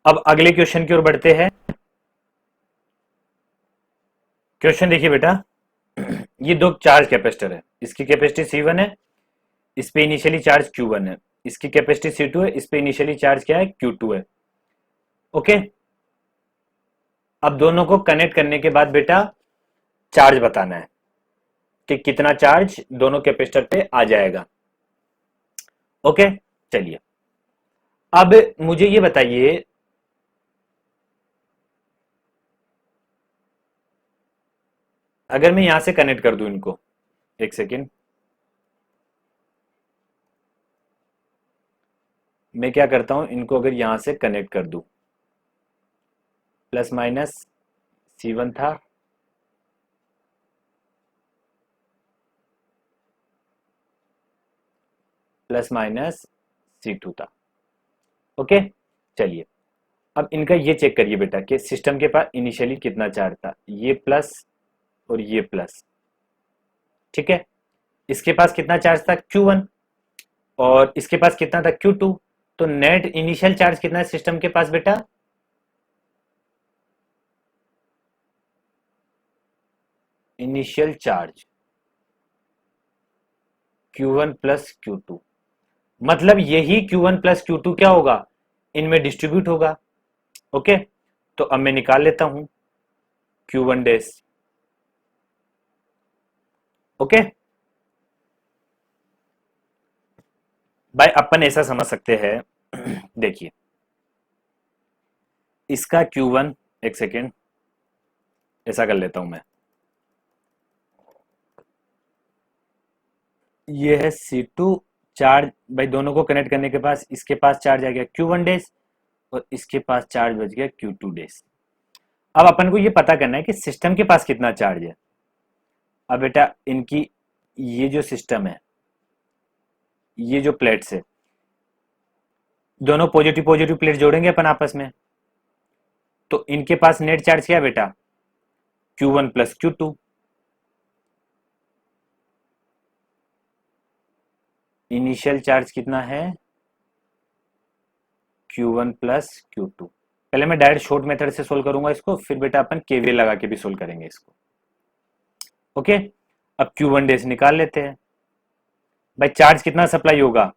अब अगले क्वेश्चन की ओर बढ़ते हैं। क्वेश्चन देखिए बेटा, ये दो चार्ज कैपेसिटर है, इसकी कैपेसिटी C1 है, इस पे इनिशियली चार्ज Q1 है, इसकी कैपेसिटी C2 है, इस पे इनिशियली चार्ज क्या है Q2 है। ओके, अब दोनों को कनेक्ट करने के बाद बेटा चार्ज बताना है कि कितना चार्ज दोनों कैपेसिटर पे आ जाएगा। ओके, चलिए अब मुझे ये बताइए, अगर मैं यहां से कनेक्ट कर दूं इनको, एक सेकेंड, मैं क्या करता हूं, इनको अगर यहां से कनेक्ट कर दूं, प्लस माइनस C1 था, प्लस माइनस C2 था। ओके, चलिए अब इनका ये चेक करिए बेटा कि सिस्टम के पास इनिशियली कितना चार्ज था, ये प्लस और ये प्लस। ठीक है, इसके पास कितना चार्ज था Q1 और इसके पास कितना था Q2, तो नेट इनिशियल चार्ज कितना है सिस्टम के पास बेटा, initial charge Q1 plus Q2, मतलब यही Q1 प्लस Q2 क्या होगा, इनमें डिस्ट्रीब्यूट होगा। ओके, तो अब मैं निकाल लेता हूं Q1 डेज। ओके भाई, अपन ऐसा समझ सकते हैं देखिए इसका Q1, एक सेकेंड ऐसा कर लेता हूं मैं, ये है C2 चार्ज, भाई दोनों को कनेक्ट करने के पास इसके पास चार्ज आ गया Q1 डेज और इसके पास चार्ज बच गया Q2 डेज। अब अपन को ये पता करना है कि सिस्टम के पास कितना चार्ज है। अब बेटा इनकी ये जो सिस्टम है, ये जो प्लेट्स है, दोनों पॉजिटिव पॉजिटिव प्लेट जोड़ेंगे अपन आपस में, तो इनके पास नेट चार्ज क्या है बेटा Q1 plus Q2। Initial charge कितना है Q1 प्लस Q2। पहले मैं डायरेक्ट शॉर्ट मेथड से सोल्व करूंगा इसको, फिर बेटा अपन केवीएल लगा के भी सोल्व करेंगे इसको। ओके, अब Q1 डेज निकाल लेते हैं। भाई चार्ज कितना सप्लाई होगा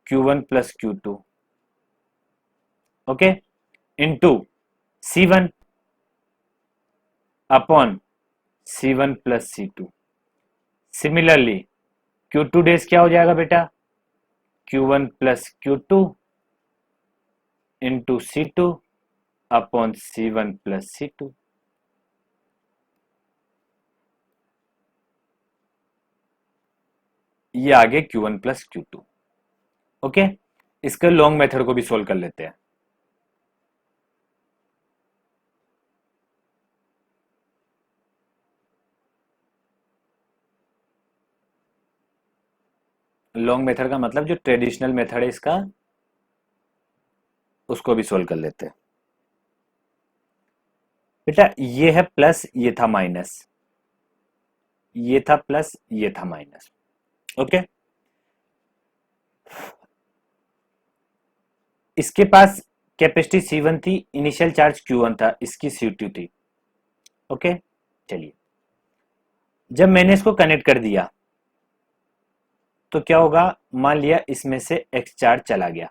Q1 plus Q2, okay, into C1 upon C1 plus C2। Similarly Q2 days क्या हो जाएगा बेटा Q1 plus Q2 into C2 upon C1 plus C2। ये आगे Q1 प्लस Q2। ओके, इसके लॉन्ग मेथड को भी सोल्व कर लेते हैं। लॉन्ग मेथड का मतलब जो ट्रेडिशनल मेथड है इसका, उसको भी सोल्व कर लेते हैं। बेटा ये है प्लस, ये था माइनस, ये था प्लस, ये था माइनस। ओके, इसके पास कैपेसिटी C1 थी, इनिशियल चार्ज Q1 था, इसकी C2 थी। ओके, चलिए जब मैंने इसको कनेक्ट कर दिया तो क्या होगा, मान लिया इसमें से X चार्ज चला गया,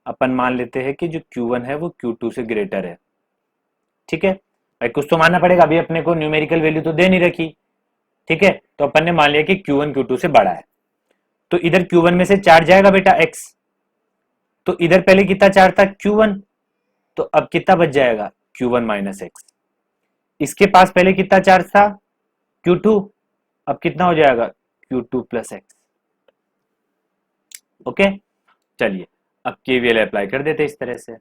अपन मान लेते हैं कि जो Q1 है वो Q2 से ग्रेटर है। ठीक है भाई, कुछ तो मानना पड़ेगा, अभी अपने को न्यूमेरिकल वैल्यू तो दे नहीं रखी। ठीक है, तो अपन ने मान लिया कि Q1 Q2 से बड़ा है, तो इधर Q1 में से चार्ज जाएगा बेटा X, तो इधर पहले कितना चार्ज था Q1, तो अब कितना बच जाएगा Q1 माइनस X। इसके पास पहले कितना चार्ज था Q2, अब कितना हो जाएगा Q2 प्लस X। ओके, चलिए अब केवीएल अप्लाई कर देते इस तरह से,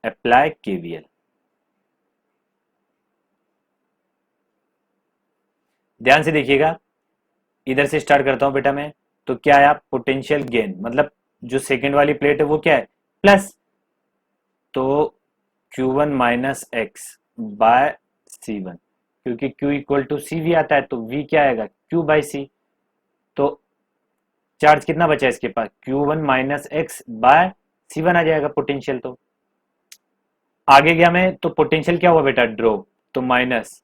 अप्लाई केवीएल। ध्यान से देखिएगा, इधर से स्टार्ट करता हूं बेटा मैं, तो क्या आया, पोटेंशियल गेन, मतलब जो सेकंड वाली प्लेट है वो क्या है, प्लस, तो Q1 minus x by C1, क्योंकि Q equal to C V आता है तो V क्या आएगा, Q बाई सी। तो चार्ज कितना बचा है इसके पास, Q1 minus x by C1 आ जाएगा पोटेंशियल। तो आगे गया मैं तो पोटेंशियल क्या हुआ बेटा, ड्रॉप, तो minus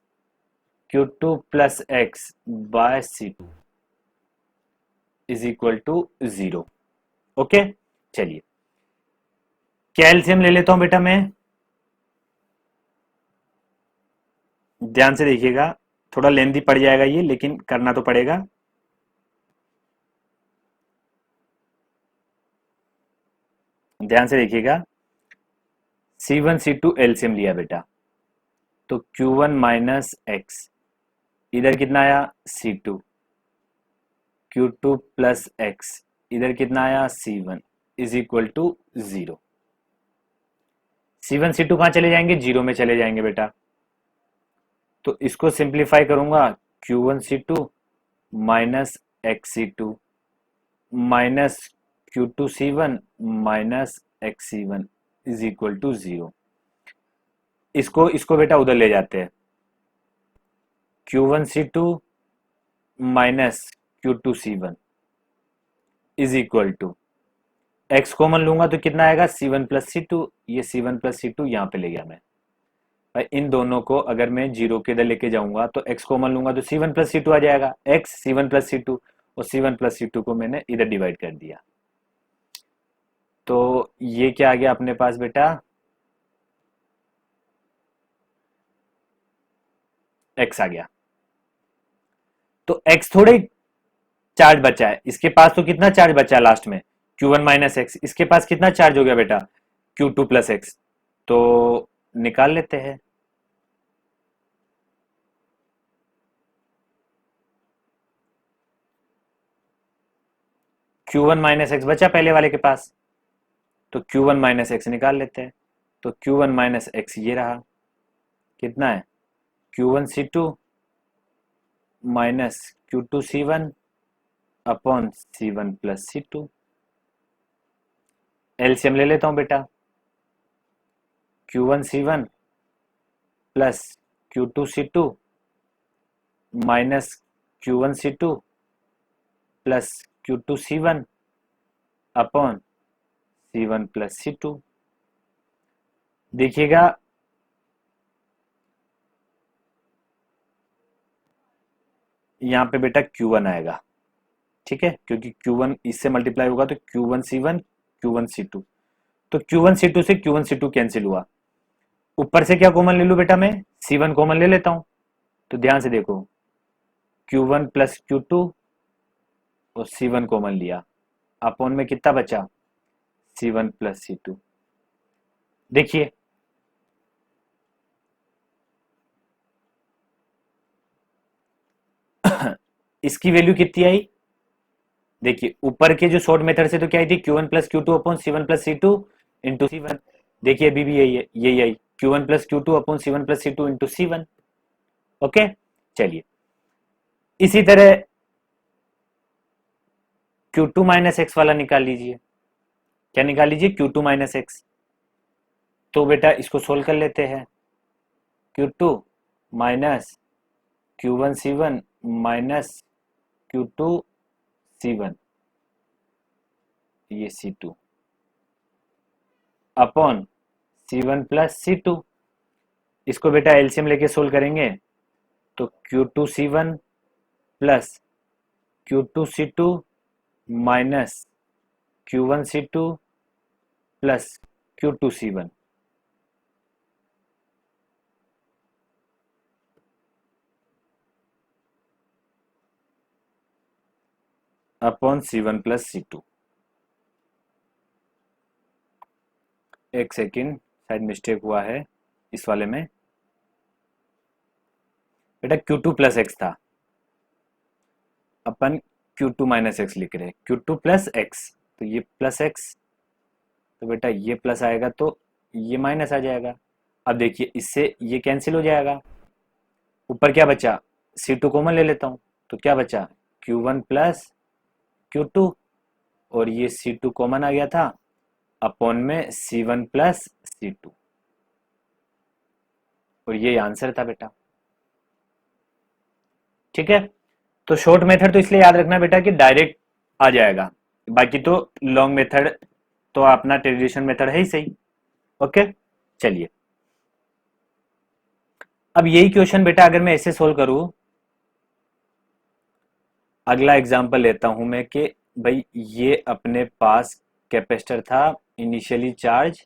Q2 plus x by C2 is equal to 0। Okay, चलिए कैल्शियम ले लेता हूं बेटा मैं, ध्यान से देखिएगा, थोड़ा लेंथी पड़ जाएगा ये, लेकिन करना तो पड़ेगा। ध्यान से देखिएगा, C1 C2 एलसीएम लिया बेटा, तो Q1 माइनस एक्स, इधर कितना आया C2, Q2 प्लस एक्स, इधर कितना आया C1 is equal to 0। C1 C2 कहां चले जाएंगे, 0 में चले जाएंगे बेटा, तो इसको सिंप्लीफाई करूंगा, Q1 C2 minus x C2 minus Q2 C1 minus x C1 is equal to 0। इसको इसको बेटा उधर ले जाते हैं, Q1 C2 minus Q2 C1 is equal to, x common लूंगा तो कितना आएगा, C1 प्लस C2, ये C1 प्लस C2 यहाँ पे ले गया मैं भाई, इन दोनों को अगर मैं 0 के इधर लेके जाऊंगा तो एक्स कॉमन लूंगा तो C1 प्लस C2 आ जाएगा, एक्स C1 प्लस C2, और C1 प्लस C2 को मैंने इधर डिवाइड कर दिया, तो ये क्या आ गया अपने पास बेटा, एक्स आ गया। तो एक्स थोड़े चार्ज बचा है, इसके पास तो कितना चार्ज बचा है लास्ट में, Q1 माइनस एक्स, इसके पास कितना चार्ज हो गया बेटा, Q2 प्लस एक्स, तो निकाल लेते हैं। Q1 माइनस एक्स बचा पहले वाले के पास, तो Q1 माइनस एक्स निकाल लेते हैं, तो Q1 माइनस एक्स ये रहा, कितना है, Q1 C2 minus Q2 C1 upon C1 plus C2। LCM ले लेता हूं बेटा, Q1 C1 plus Q2 C2 minus Q1 C2 plus Q2 C1 upon C1 plus C2। देखिएगा यहां पे बेटा Q1 आएगा, ठीक है, क्योंकि Q1 इससे मल्टीप्लाई होगा तो Q1 C1 Q1 C2, तो Q1 C2 से Q1 C2 कैंसिल हुआ, ऊपर से क्या कॉमन ले लूं बेटा मैं, C1 कॉमन ले लेता हूं, तो ध्यान से देखो, Q1 प्लस Q2 और C1 कॉमन लिया, अपॉन में कितना बचा, C1 प्लस C2। देखिए इसकी वैल्यू कितनी आई, देखिए ऊपर के जो शॉर्ट मेथड से तो क्या आई थी, Q1 plus Q2 upon C1 plus C2 into C1, देखिए अभी भी यही है, यही आई, Q1 plus Q2 upon C1 plus C2 into C1। Okay, चलिए इसी तरह Q2 माइनस एक्स वाला निकाल लीजिए, क्या निकाल लीजिए, Q2 माइनस एक्स, तो बेटा इसको सोल्व कर लेते हैं, Q2 minus Q1 C1 minus Q2 C1 ये C2 upon C1 plus C2, इसको बेटा एलसीएम लेके सोल्व करेंगे तो Q2 C1 plus Q2 C2 minus Q1 C2 plus Q2 C1 upon C1 plus C2। एक सेकेंड, शायद मिस्टेक हुआ है इस वाले में, बेटा Q2 प्लस एक्स था, अपन Q2 माइनस एक्स लिख रहे हैं, Q2 प्लस एक्स, तो ये प्लस एक्स, तो बेटा ये प्लस आएगा तो ये माइनस आ जाएगा। अब देखिए इससे ये कैंसिल हो जाएगा, ऊपर क्या बचा, C2 कॉमन ले लेता हूँ, तो क्या बचा Q1 प्लस Q2, और ये C2 कॉमन आ गया था, अपॉन में C1 प्लस C2, और ये आंसर था बेटा। ठीक है, तो शॉर्ट मेथड तो इसलिए याद रखना बेटा कि डायरेक्ट आ जाएगा, बाकी तो लॉन्ग मेथड तो अपना ट्रेडिशनल मेथड है ही सही। ओके, चलिए अब यही क्वेश्चन बेटा अगर मैं ऐसे सोल्व करूं, अगला एग्जांपल लेता हूं मैं कि भाई ये अपने पास कैपेसिटर था, इनिशियली चार्ज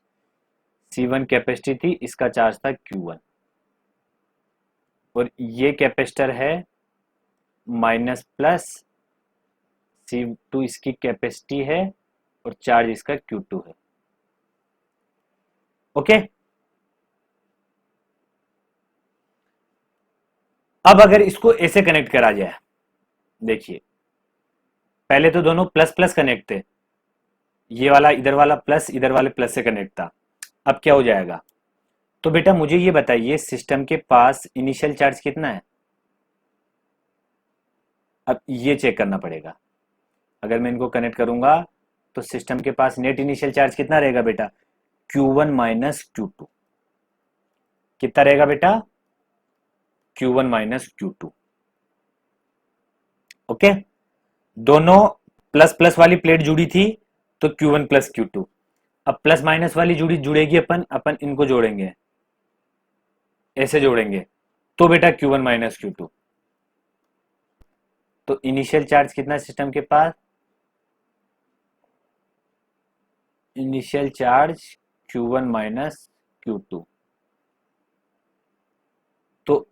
C1 कैपेसिटी थी, इसका चार्ज था Q1, और ये कैपेसिटर है माइनस प्लस C2 इसकी कैपेसिटी है, और चार्ज इसका Q2 है। ओके, अब अगर इसको ऐसे कनेक्ट करा जाए, देखिए पहले तो दोनों प्लस प्लस कनेक्ट थे, ये वाला इधर वाला प्लस, इधर वाले प्लस से कनेक्ट था, अब क्या हो जाएगा, तो बेटा मुझे ये बताइए सिस्टम के पास इनिशियल चार्ज कितना है, अब ये चेक करना पड़ेगा। अगर मैं इनको कनेक्ट करूंगा तो सिस्टम के पास नेट इनिशियल चार्ज कितना रहेगा बेटा, Q1 माइनस Q2, कितना रहेगा बेटा, Q1 माइनस Q2। ओके, दोनों प्लस प्लस वाली प्लेट जुड़ी थी तो Q1 प्लस Q2, अब प्लस माइनस वाली जुड़ेगी, अपन अपन इनको जोड़ेंगे, ऐसे जोड़ेंगे, तो बेटा Q1 माइनस Q2, तो इनिशियल चार्ज कितना सिस्टम के पास, initial charge Q1 minus Q2, तो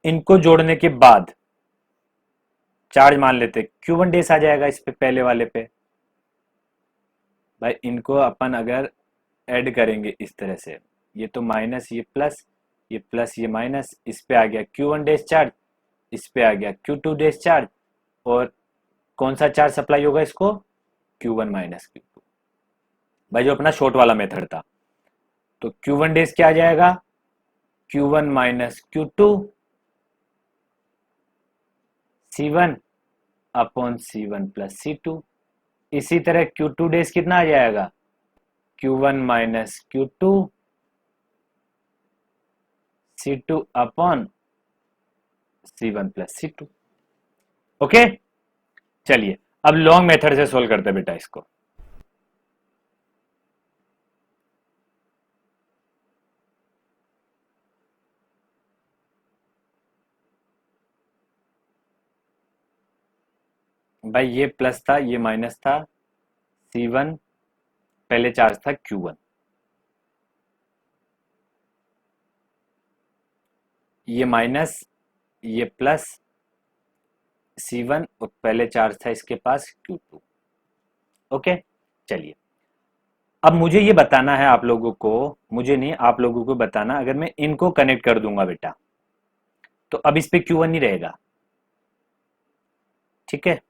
इनको जोड़ने के बाद चार्ज मान लेते Q1 डेज आ जाएगा इस पे, पहले वाले पे, भाई इनको अपन अगर ऐड करेंगे इस तरह से, ये तो माइनस ये प्लस ये माइनस, इस पे आ गया Q1 डेज चार्ज, इस पे आ गया Q2 डेज चार्ज, और कौन सा चार्ज सप्लाई होगा इसको, Q1 माइनस Q2, भाई जो अपना शॉर्ट वाला मेथड था, तो Q1 डेज क्या आ जाएगा, Q1 minus Q2 C1 upon C1 plus C2, इसी तरह Q2 डेज कितना आ जाएगा, Q1 minus Q2 C2 upon C1 plus C2। Okay, चलिए अब लॉन्ग मेथड से सोल्व करते हैं बेटा इसको। भाई ये प्लस था, ये माइनस था, C1 पहले चार्ज था Q1, ये माइनस, ये प्लस, C1 और पहले चार्ज था इसके पास Q2। ओके, चलिए अब मुझे ये बताना है आप लोगों को, मुझे नहीं आप लोगों को बताना, अगर मैं इनको कनेक्ट कर दूंगा बेटा तो अब इस पे Q1 नहीं रहेगा, ठीक है,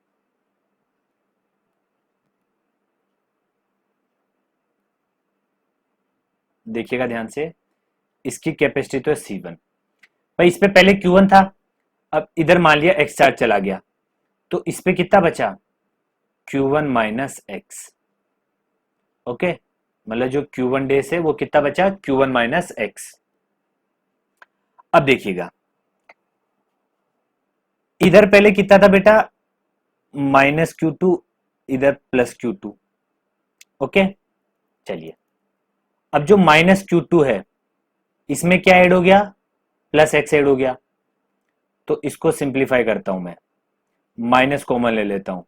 देखिएगा ध्यान से, इसकी कैपेसिटी तो है C1, भाई इस पे पहले Q1 था, अब इधर मान लिया एक्स चार्ज चला गया, तो इस पे कितना बचा, Q1 माइनस एक्स। ओके, मतलब जो Q1 डेज है वो कितना बचा, Q1 माइनस एक्स। अब देखिएगा इधर पहले कितना था बेटा, माइनस Q2, इधर प्लस Q2। ओके, चलिए अब जो माइनस Q2 है इसमें क्या ऐड हो गया, प्लस एक्स ऐड हो गया, तो इसको सिंप्लीफाई करता हूं मैं, माइनस कॉमन ले लेता हूं,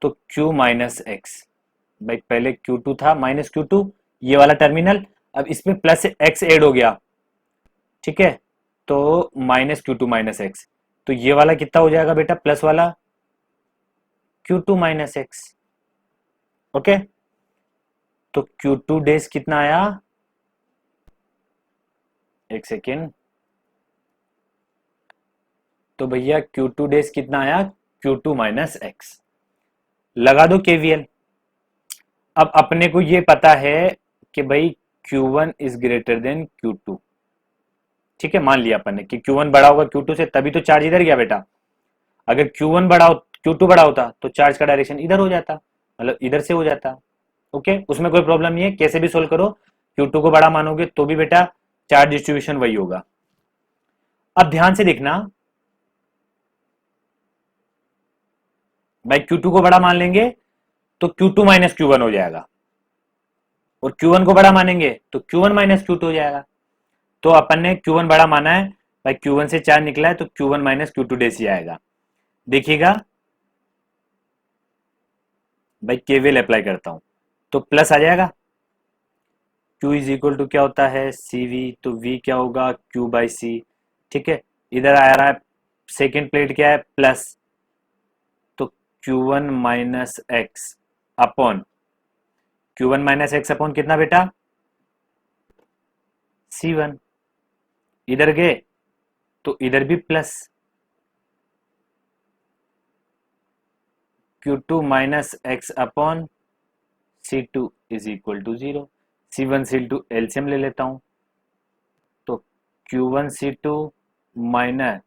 तो Q माइनस एक्स, भाई पहले Q2 था माइनस Q2, ये वाला टर्मिनल, अब इसमें प्लस एक्स ऐड हो गया, ठीक है, तो माइनस Q2 माइनस एक्स, तो ये वाला कितना हो जाएगा बेटा, प्लस वाला Q2 माइनस एक्स। ओके, तो Q2 डेज कितना आया, एक सेकेंड, तो भैया Q2 डेज कितना आया, Q2 माइनस एक्स। लगा दो KVL। अब अपने को ये पता है कि भाई Q1 is greater than Q2। ठीक है, मान लिया अपन ने कि Q1 बड़ा होगा Q2 से, तभी तो चार्ज इधर गया बेटा। अगर Q1 बड़ा हो, Q2 बड़ा होता तो चार्ज का डायरेक्शन इधर हो जाता, मतलब इधर से हो जाता। ओके, उसमें कोई प्रॉब्लम नहीं है, कैसे भी सोल्व करो। Q2 को बड़ा मानोगे तो भी बेटा चार्ज डिस्ट्रीब्यूशन वही होगा। अब ध्यान से देखना भाई, Q2 को बड़ा मान लेंगे तो Q2 माइनस Q1 हो जाएगा, और Q1 को बड़ा मानेंगे तो Q1 माइनस Q2 हो जाएगा। तो अपन ने Q1 बड़ा माना है भाई, Q1 से 4 निकला है तो Q1 माइनस Q2 डेस ही आएगा। देखिएगा भाई, केवीएल अप्लाई करता हूं तो प्लस आ जाएगा। Q इज इक्वल टू क्या होता है, CV, तो V क्या होगा, Q बाई सी। ठीक है, इधर आ रहा है सेकेंड प्लेट क्या है, प्लस, तो Q1 minus x upon Q1 minus x upon कितना बेटा, C1। इधर गए तो इधर भी plus, Q2 minus x upon C2 is equal to 0। C1 C2 LCM ले लेता हूं, तो Q1 C2 minus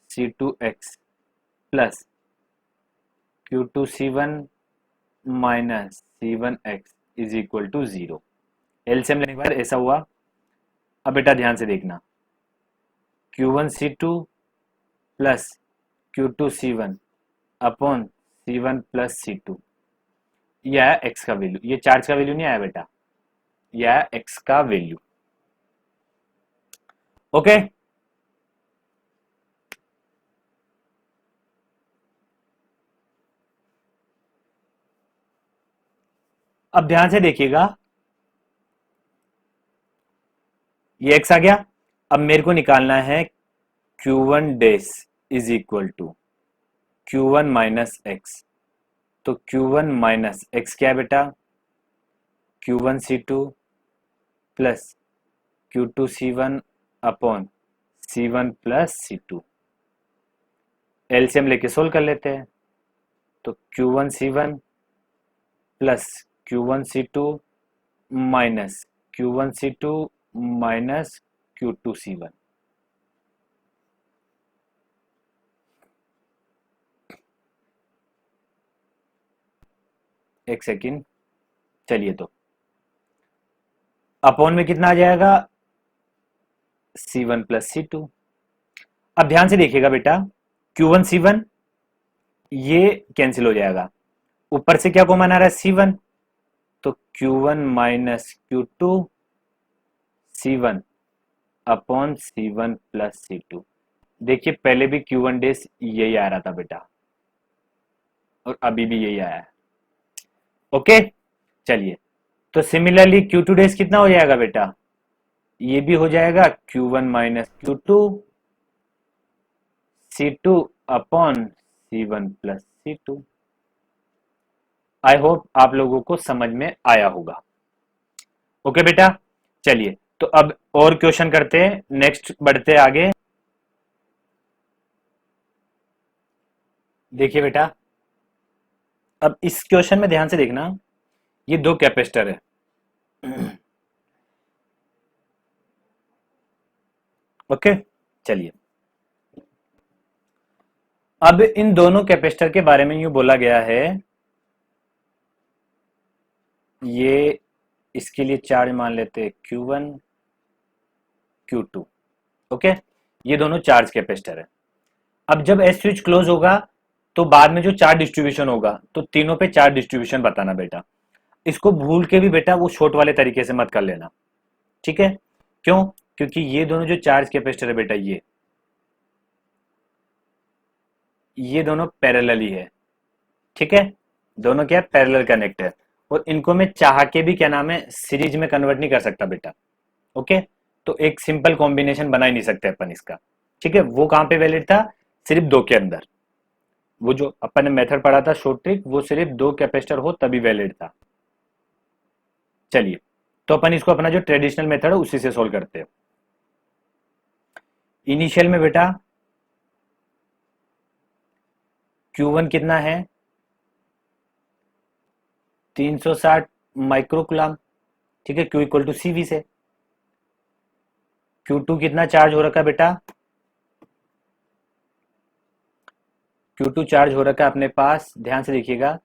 C2 x plus Q2 C1 minus C1 x is equal to 0। LCM लेने के बाद ऐसा हुआ। अब बेटा ध्यान से देखना, Q1 C2 plus Q2 C1 upon C1 plus C2, यह है एक्स का वैल्यू। ये चार्ज का वैल्यू नहीं आया बेटा, यह है एक्स का वैल्यू। ओके, अब ध्यान से देखिएगा, ये एक्स आ गया। अब मेरे को निकालना है Q1 dash is equal to Q1 minus x. तो Q1 माइनस एक्स क्या है बेटा, Q1 C2 plus Q2 C1 upon C1 plus C2। LCM लेके सोल्व कर लेते हैं, तो Q1 C1 plus Q1 C2 minus Q1 C2 minus Q2 C1। एक सेकेंड, चलिए, तो अपॉन में कितना आ जाएगा, C1 प्लस C2। अब ध्यान से देखिएगा बेटा, Q1 C1 ये कैंसिल हो जाएगा, ऊपर से क्या कॉमन आ रहा है, C1, तो Q1 minus Q2 C1 upon C1 plus C2। देखिए पहले भी Q1 डेज यही आ रहा था बेटा, और अभी भी यही आया है। ओके, चलिए, तो सिमिलरली Q2 डेज कितना हो जाएगा बेटा, ये भी हो जाएगा Q1 minus Q2 C2 upon C1 plus C2। I hope आप लोगों को समझ में आया होगा। ओके बेटा, चलिए, तो अब और क्वेश्चन करते हैं, नेक्स्ट बढ़ते आगे। देखिए बेटा, अब इस क्वेश्चन में ध्यान से देखना, ये दो कैपेसिटर है। ओके, चलिए, अब इन दोनों कैपेसिटर के बारे में यूं बोला गया है, ये इसके लिए चार्ज मान लेते हैं Q1 Q2। ओके, ये दोनों चार्ज कैपेसिटर है। अब जब एस स्विच क्लोज होगा तो बाद में जो चार्ज डिस्ट्रीब्यूशन होगा, तो तीनों पे चार्ज डिस्ट्रीब्यूशन बताना बेटा। इसको भूल के भी बेटा वो शॉर्ट वाले तरीके से मत कर लेना, ठीक है। क्यों, क्योंकि ये दोनों जो चार्ज कैपेसिटर है बेटा, ये दोनों पैरेलल ही है, ठीक है। दोनों क्या है, पैरेलल कनेक्ट है, और इनको मैं चाह के भी क्या नाम है, सीरीज में कन्वर्ट नहीं कर सकता बेटा। ओके, तो एक सिंपल कॉम्बिनेशन बना ही नहीं सकते अपन इसका, ठीक है। वो कहां पे वैलिड था, सिर्फ दो के अंदर। वो जो अपन ने मेथड पढ़ा था शॉर्ट ट्रिक, वो सिर्फ दो कैपेसिटर हो तभी वैलिड था। चलिए, तो अपन इसको अपना जो ट्रेडिशनल मेथड है उसी से सोल्व करते हैं। इनिशियल में बेटा Q1 कितना है 360 माइक्रोकुलाम, ठीक है, Q इक्वल टू CV से। Q2 कितना चार्ज हो रखा है बेटा, Q2 चार्ज हो रखा है अपने पास, ध्यान से देखिएगा,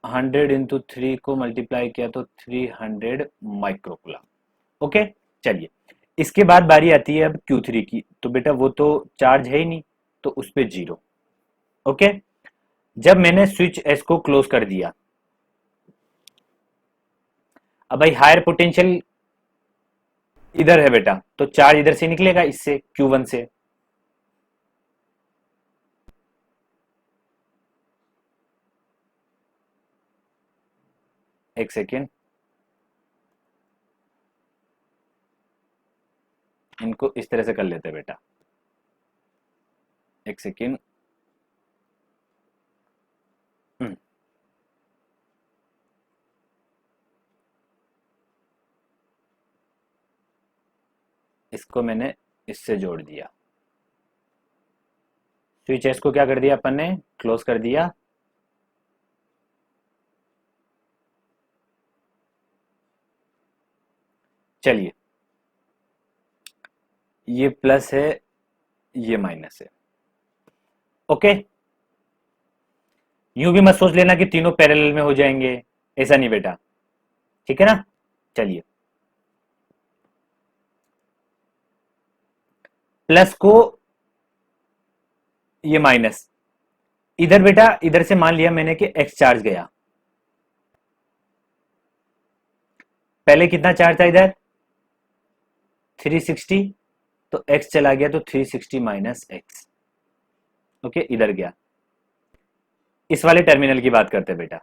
100 इंटू 3 को मल्टीप्लाई किया तो 300 माइक्रोकुलाम। ओके, चलिए इसके बाद बारी आती है अब Q3 की। तो बेटा वो तो चार्ज है ही नहीं, तो उस पे 0। ओके, जब मैंने स्विच एस को क्लोज कर दिया, अब भाई हायर पोटेंशियल इधर है बेटा, तो चार्ज इधर से निकलेगा, इससे Q1 से। एक सेकेंड, इनको इस तरह से कर लेते हैं बेटा, एक सेकेंड। इसको मैंने इससे जोड़ दिया, स्विच एस को क्या कर दिया अपन ने, क्लोज कर दिया। चलिए, ये प्लस है, ये माइनस है। ओके, यूं भी मत सोच लेना कि तीनों पैरेलल में हो जाएंगे, ऐसा नहीं बेटा, ठीक है ना। चलिए, प्लस को ये माइनस, इधर बेटा इधर से मान लिया मैंने कि एक्स चार्ज गया, पहले कितना चार्ज था इधर 360, तो एक्स चला गया तो 360 माइनस एक्स। ओके, इधर गया। इस वाले टर्मिनल की बात करते हैं बेटा,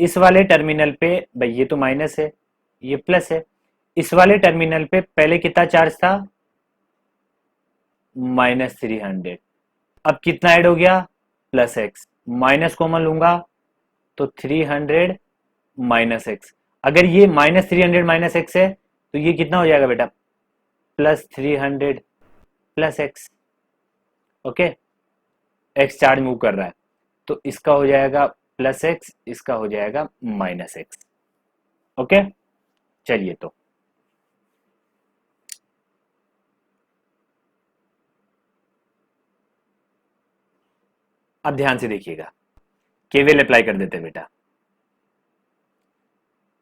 इस वाले टर्मिनल पे भाई ये तो माइनस है, ये प्लस है, इस वाले टर्मिनल पे पहले कितना चार्ज था -300, अब कितना ऐड हो गया प्लस एक्स, माइनस कॉमन लूंगा तो 300 माइनस एक्स। अगर ये -300 माइनस एक्स है तो ये कितना हो जाएगा बेटा +300 plus x. Okay, x charge move कर रहा है, तो इसका हो जाएगा प्लस एक्स, इसका हो जाएगा माइनस एक्स। ओके, चलिए तो अब ध्यान से देखिएगा, केवीएल अप्लाई कर देते हैं बेटा।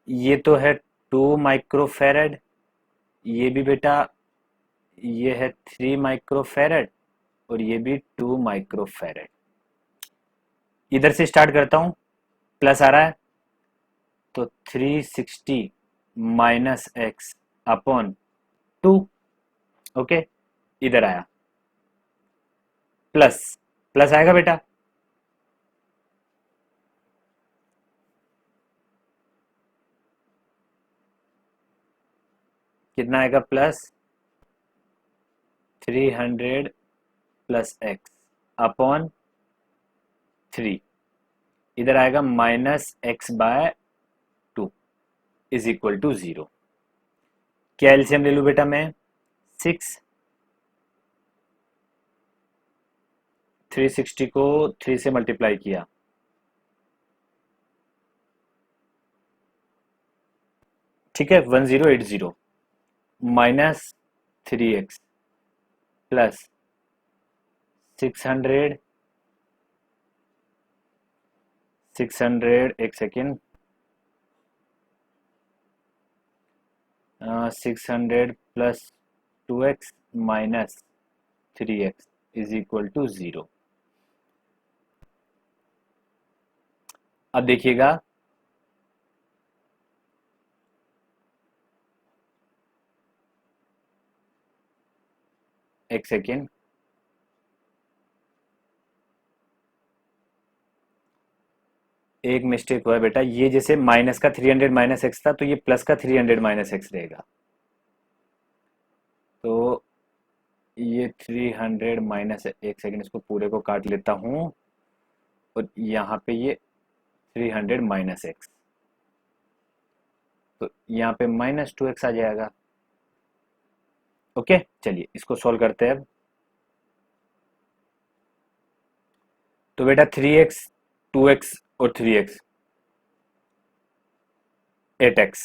ये तो है 2 माइक्रोफेरेड, ये भी बेटा ये है 3 माइक्रोफेरेड, और ये भी 2 माइक्रोफेरेड। इधर से स्टार्ट करता हूं, प्लस आ रहा है तो 360 माइनस एक्स अपॉन 2। ओके, इधर आया प्लस, प्लस आएगा बेटा, कितना आएगा +300 प्लस एक्स अपॉन 3, इधर आएगा -x/2 इज इक्वल टू 0। क्या एलसीएम ले लूं बेटा मैं 6, 360 को 3 से मल्टीप्लाई किया, ठीक है 1080 -3x प्लस 600, 600 एक second, 600 plus 2x minus 3x is equal to 0। अब देखिएगा, एक सेकेंड, एक मिस्टेक हुआ है बेटा, ये जैसे माइनस का 300 माइनस एक्स था, तो ये प्लस का 300 माइनस एक्स रहेगा, तो ये 300 माइनस, एक सेकेंड इसको पूरे को काट लेता हूं, और यहाँ पे ये 300 माइनस एक्स, तो यहाँ पे -2x आ जाएगा। ओके, चलिए इसको सॉल्व करते हैं अब। तो बेटा 3x 2x और 3x 8x,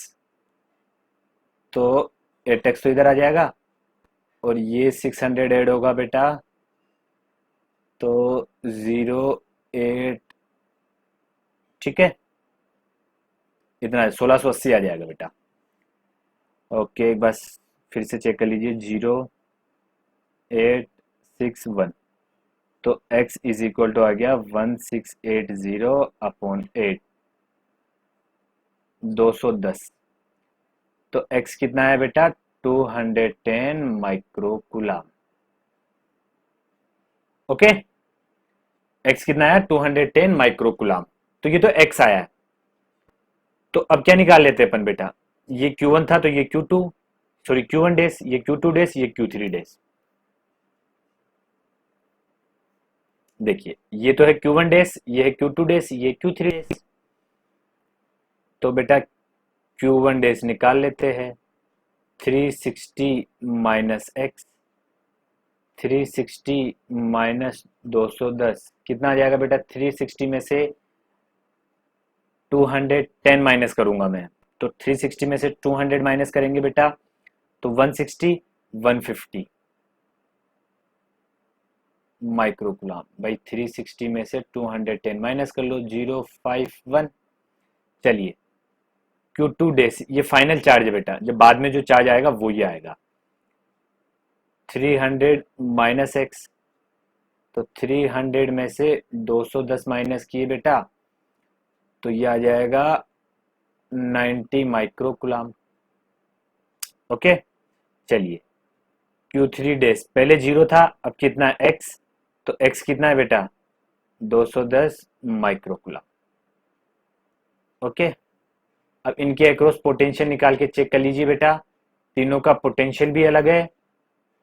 तो 8x तो इधर आ जाएगा और ये 600 ऐड होगा बेटा, तो 08, ठीक है, इतना है 1680 आ जाएगा बेटा। ओके, एक बार फिर से चेक कर लीजिए, 0861, तो x इज इक्वल टू आ गया 1680 अपॉन 8, 210। तो x कितना है बेटा, 210 माइक्रोकुलाम। ओके, x कितना है, 210 माइक्रोकुलाम। तो ये तो x आया है। तो अब क्या निकाल लेते हैं अपन बेटा, ये Q1 था तो ये Q2, सॉरी Q1 डेज, ये Q2 डेज, ये Q3 डेज। देखिए ये तो है Q1 डेज, ये है Q2 डेज, ये Q3 डेज। तो बेटा Q1 डेज निकाल लेते हैं, 360 माइनस एक्स, 360 माइनस 210 कितना आ जाएगा बेटा, 360 में से 210 माइनस करूंगा मैं, तो 360 में से 200 माइनस करेंगे बेटा, तो 160, 150 माइक्रोकुलाम। भाई 360 में से 210 माइनस कर लो, 051। चलिए Q2 डेज, ये फाइनल चार्ज है बेटा, जब बाद में जो चार्ज आएगा वो ये आएगा, 300 माइनस एक्स, तो 300 में से 210 माइनस किए बेटा, तो ये आ जाएगा 90 माइक्रोकुलाम। ओके, चलिए Q3 डेज, पहले 0 था, अब कितना है x, तो x कितना है बेटा, 210 माइक्रोकुलाम। ओके, अब इनके अक्रॉस पोटेंशियल निकाल के चेक कर लीजिए बेटा, तीनों का पोटेंशियल भी अलग है,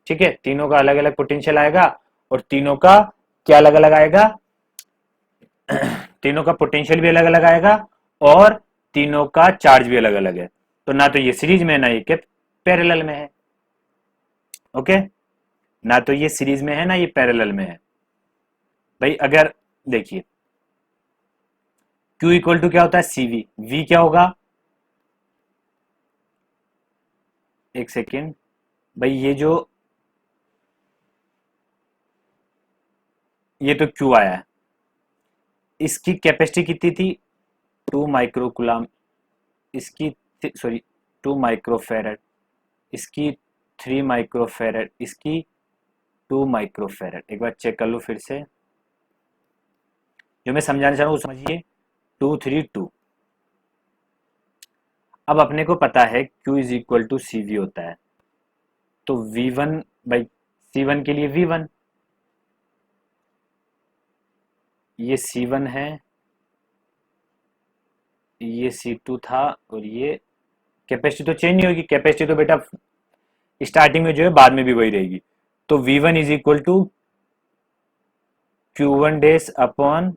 ठीक है, तीनों का अलग अलग पोटेंशियल आएगा, और तीनों का क्या अलग अलग आएगा, तीनों का पोटेंशियल भी अलग अलग आएगा, और तीनों का चार्ज भी अलग अलग है। तो ना तो ये सीरीज में है, ना ये पैरेलल में है। ओके, ना तो ये सीरीज में है, ना ये पैरेलल में है। भाई अगर देखिए Q इक्वल टू क्या होता है, CV, V क्या होगा, एक सेकेंड, भाई ये तो Q आया है, इसकी कैपेसिटी कितनी थी, 2 माइक्रोकुलाम, इसकी सॉरी 2 माइक्रोफेरेड, इसकी 3 माइक्रोफेरेड, इसकी 2 माइक्रोफेरेड। एक बार चेक कर लो फिर से, जो मैं समझाना चाह रहा हूँ समझिए, 2 3 2। अब अपने को पता है Q is equal to CV होता है, तो V1 बाई C1 के लिए V1, ये C1 है, ये C2 था, और ये कैपेसिटी तो चेंज नहीं होगी, कैपेसिटी तो बेटा स्टार्टिंग में जो है बाद में भी वही रहेगी। तो V1 is equal to Q1 dash upon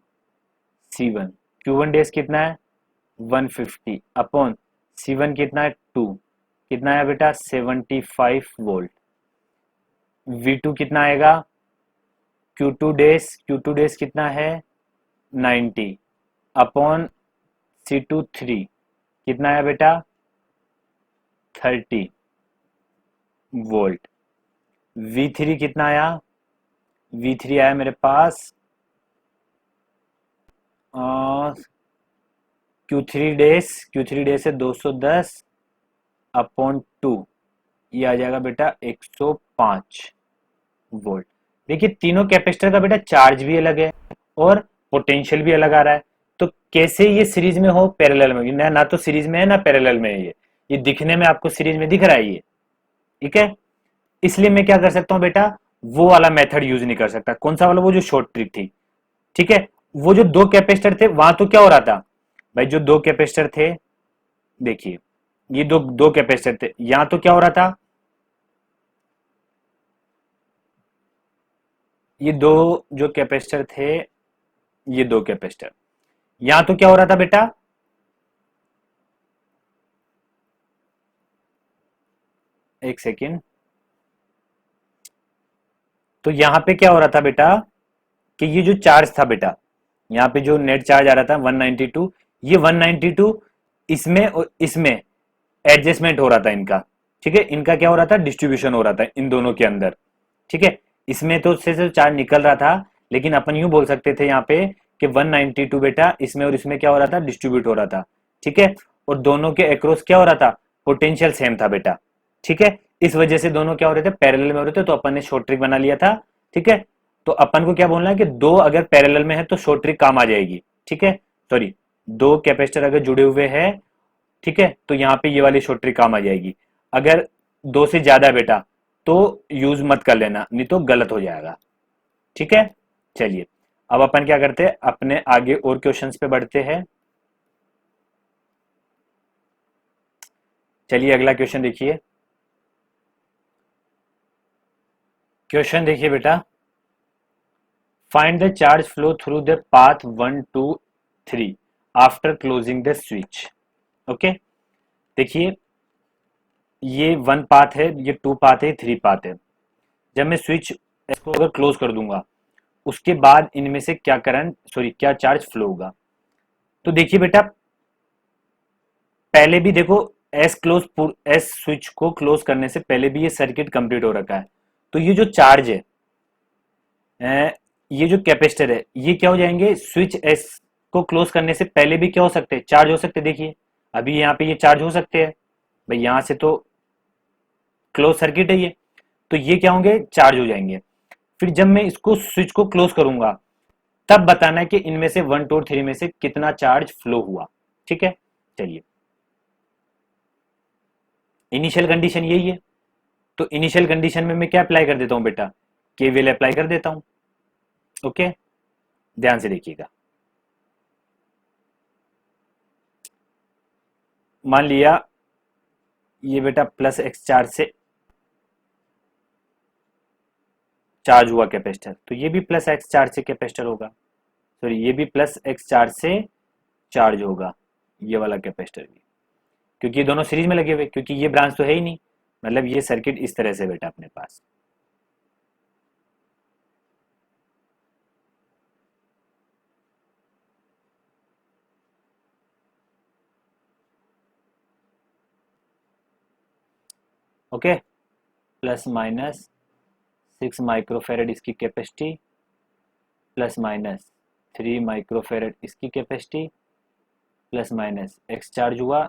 C1। Q1 dash कितना है, 150 अपॉन C1 कितना है, 2, कितना है बेटा, 75 वोल्ट। V2 कितना आएगा, Q2 डेज कितना है, 90 अपॉन C2 3, कितना है बेटा, 30 वोल्ट। V3 कितना आया, V3 आया मेरे पास Q3 डेज से 210 अपॉन 2, ये आ जाएगा बेटा 105 वोल्ट। देखिए तीनों कैपेसिटर का बेटा चार्ज भी अलग है और पोटेंशियल भी अलग आ रहा है, तो कैसे ये सीरीज में हो, पैरेलल में, ना तो सीरीज में है ना पैरेलल में है, ये दिखने में आपको सीरीज में दिख रहा है ये, ठीक है। इसलिए मैं क्या कर सकता हूं बेटा, वो वाला मेथड यूज नहीं कर सकता। कौन सा वाला, वो जो शॉर्ट ट्रिक थी, ठीक है। वो जो दो कैपेसिटर थे वहां तो क्या हो रहा था भाई, जो दो कैपेसिटर थे, देखिए ये दो दो कैपेसिटर थे, यहां तो क्या हो रहा था, ये दो जो कैपेसिटर थे, ये दो कैपेसिटर, यहां तो क्या हो रहा था बेटा, एक सेकेंड, तो यहाँ पे क्या हो रहा था बेटा कि ये जो चार्ज था बेटा, यहाँ पे जो नेट चार्ज आ रहा था 192, ये 192 इसमें और इसमें एडजस्टमेंट हो रहा था इनका। ठीक है, इनका क्या हो रहा था, डिस्ट्रीब्यूशन हो रहा था इन दोनों के अंदर। ठीक है, इसमें तो से चार्ज निकल रहा था, लेकिन अपन यूं बोल सकते थे यहाँ पे कि 192 बेटा इसमें और इसमें क्या हो रहा था, डिस्ट्रीब्यूट हो रहा था। ठीक है, और दोनों के अक्रॉस क्या हो रहा था, पोटेंशियल सेम था बेटा। ठीक है, इस वजह से दोनों क्या हो रहे थे, पैरेलल में हो रहे थे, तो अपन ने शॉर्ट ट्रिक बना लिया था। ठीक है, तो अपन को क्या बोलना है कि दो अगर पैरेलल में है तो शॉर्ट ट्रिक काम आ जाएगी। ठीक है, सॉरी, दो कैपेसिटर अगर जुड़े हुए हैं, ठीक है, तो यहाँ पे ये वाली शॉर्ट ट्रिक काम आ जाएगी। अगर दो से ज्यादा है बेटा तो यूज मत कर लेना, नहीं तो गलत हो जाएगा। ठीक है, चलिए अब अपन क्या करते हैं, अपने आगे और क्वेश्चंस पे बढ़ते हैं। चलिए अगला क्वेश्चन देखिए। क्वेश्चन देखिए बेटा, find the charge flow through the path 1 2 3 after closing the switch. Okay, देखिए ये 1 पाथ है, ये 2 पाथ है, 3 पाथ है। जब मैं स्विच इसको अगर क्लोज कर दूंगा, उसके बाद इनमें से क्या करंट, सॉरी क्या चार्ज फ्लो होगा। तो देखिए बेटा, पहले भी देखो, एस स्विच को क्लोज करने से पहले भी ये सर्किट कंप्लीट हो रखा है। तो ये जो चार्ज है, ये जो कैपेसिटर है, ये क्या हो जाएंगे, स्विच एस को क्लोज करने से पहले भी क्या हो सकते हैं, चार्ज हो सकते हैं। देखिए अभी यहाँ पे ये चार्ज हो सकते हैं भाई, यहां से तो क्लोज सर्किट है ये, तो ये क्या होंगे, चार्ज हो जाएंगे। फिर जब मैं इसको स्विच को क्लोज करूंगा, तब बताना है कि इनमें से 1 2 और 3 में से कितना चार्ज फ्लो हुआ। ठीक है, चलिए इनिशियल कंडीशन यही है, तो इनिशियल कंडीशन में मैं क्या अप्लाई कर देता हूं बेटा, केवीएल अप्लाई कर देता हूं। ओके, ध्यान से देखिएगा। मान लिया ये बेटा प्लस एक्स चार्ज से चार्ज हुआ कैपेसिटर, तो ये भी प्लस एक्स चार्ज से कैपेसिटर होगा, सॉरी ये भी प्लस एक्स चार्ज से चार्ज होगा, ये वाला कैपेसिटर भी, क्योंकि ये दोनों सीरीज में लगे हुए, क्योंकि ये ब्रांच तो है ही नहीं। मतलब ये सर्किट इस तरह से बेटा अपने पास। ओके, प्लस माइनस 6 माइक्रोफेरेड इसकी कैपेसिटी, प्लस माइनस 3 माइक्रोफेरेड इसकी capacity, plus minus x charge हुआ,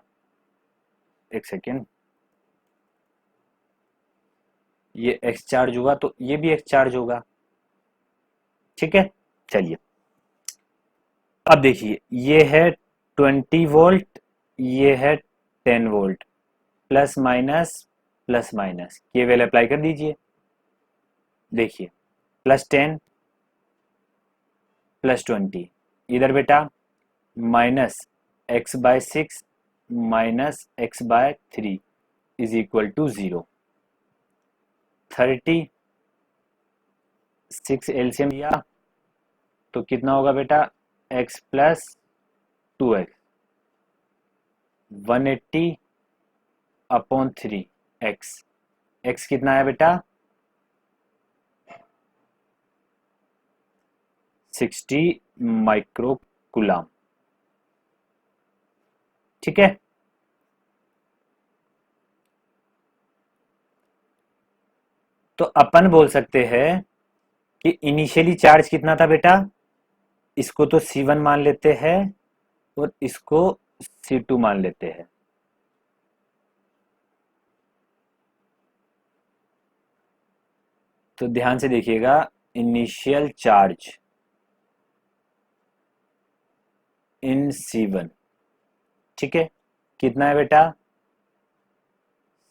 एक सेकेंड, ये एक्स चार्ज हुआ तो ये भी एक्स चार्ज होगा। ठीक है, चलिए अब देखिए, ये है 20 वोल्ट, ये है 10 volt, plus minus KVL apply कर दीजिए। देखिए +10 +20, इधर बेटा -x/6 -x/3 is equal to 0। 36 LCM लिया तो कितना होगा बेटा, x + 2x, 180/3 x कितना है बेटा, 60 माइक्रोकुलाम। ठीक है, तो अपन बोल सकते हैं कि इनिशियली चार्ज कितना था बेटा, इसको तो C1 मान लेते हैं और इसको C2 मान लेते हैं। तो ध्यान से देखिएगा, इनिशियल चार्ज इन C1, ठीक है, कितना है बेटा,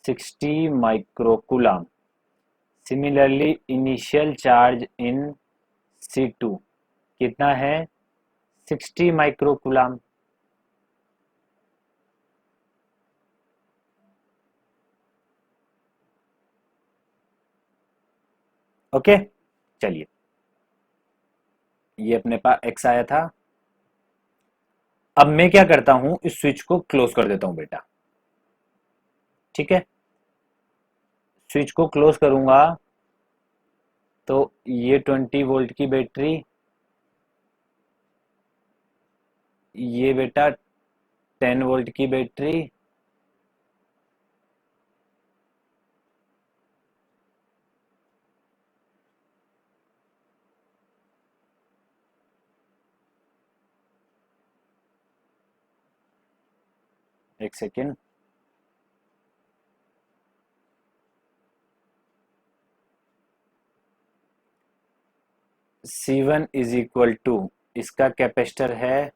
60 माइक्रोकुलाम। सिमिलरली इनिशियल चार्ज इन C2 कितना है, 60 माइक्रोकुलाम। ओके, चलिए ये अपने पास x आया था। अब मैं क्या करता हूं, इस स्विच को क्लोज कर देता हूं बेटा। ठीक है, स्विच को क्लोज करूंगा तो ये 20 वोल्ट की बैटरी, ये बेटा 10 वोल्ट की बैटरी, एक second, C1 is equal to, इसका कैपेसिटर है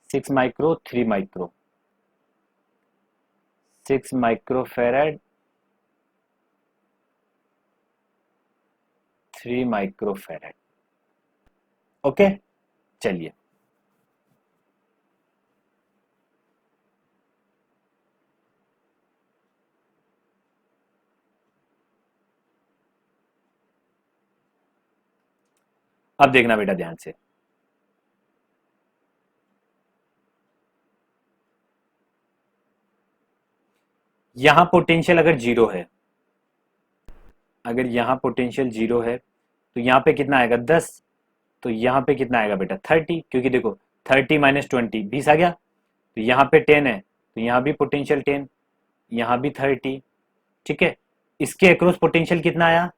6 micro 3 micro, 6 micro farad 3 micro farad. Okay, चलिए अब देखना बेटा ध्यान से, यहां पोटेंशियल अगर जीरो है, अगर यहां पोटेंशियल जीरो है तो यहाँ पे कितना आएगा 10, तो यहाँ पे कितना आएगा बेटा 30, क्योंकि देखो 30 माइनस 20 20 आ गया, तो यहाँ पे 10 है तो यहाँ भी पोटेंशियल 10, यहाँ भी 30, ठीक है। इसके अक्रॉस पोटेंशियल कितना आया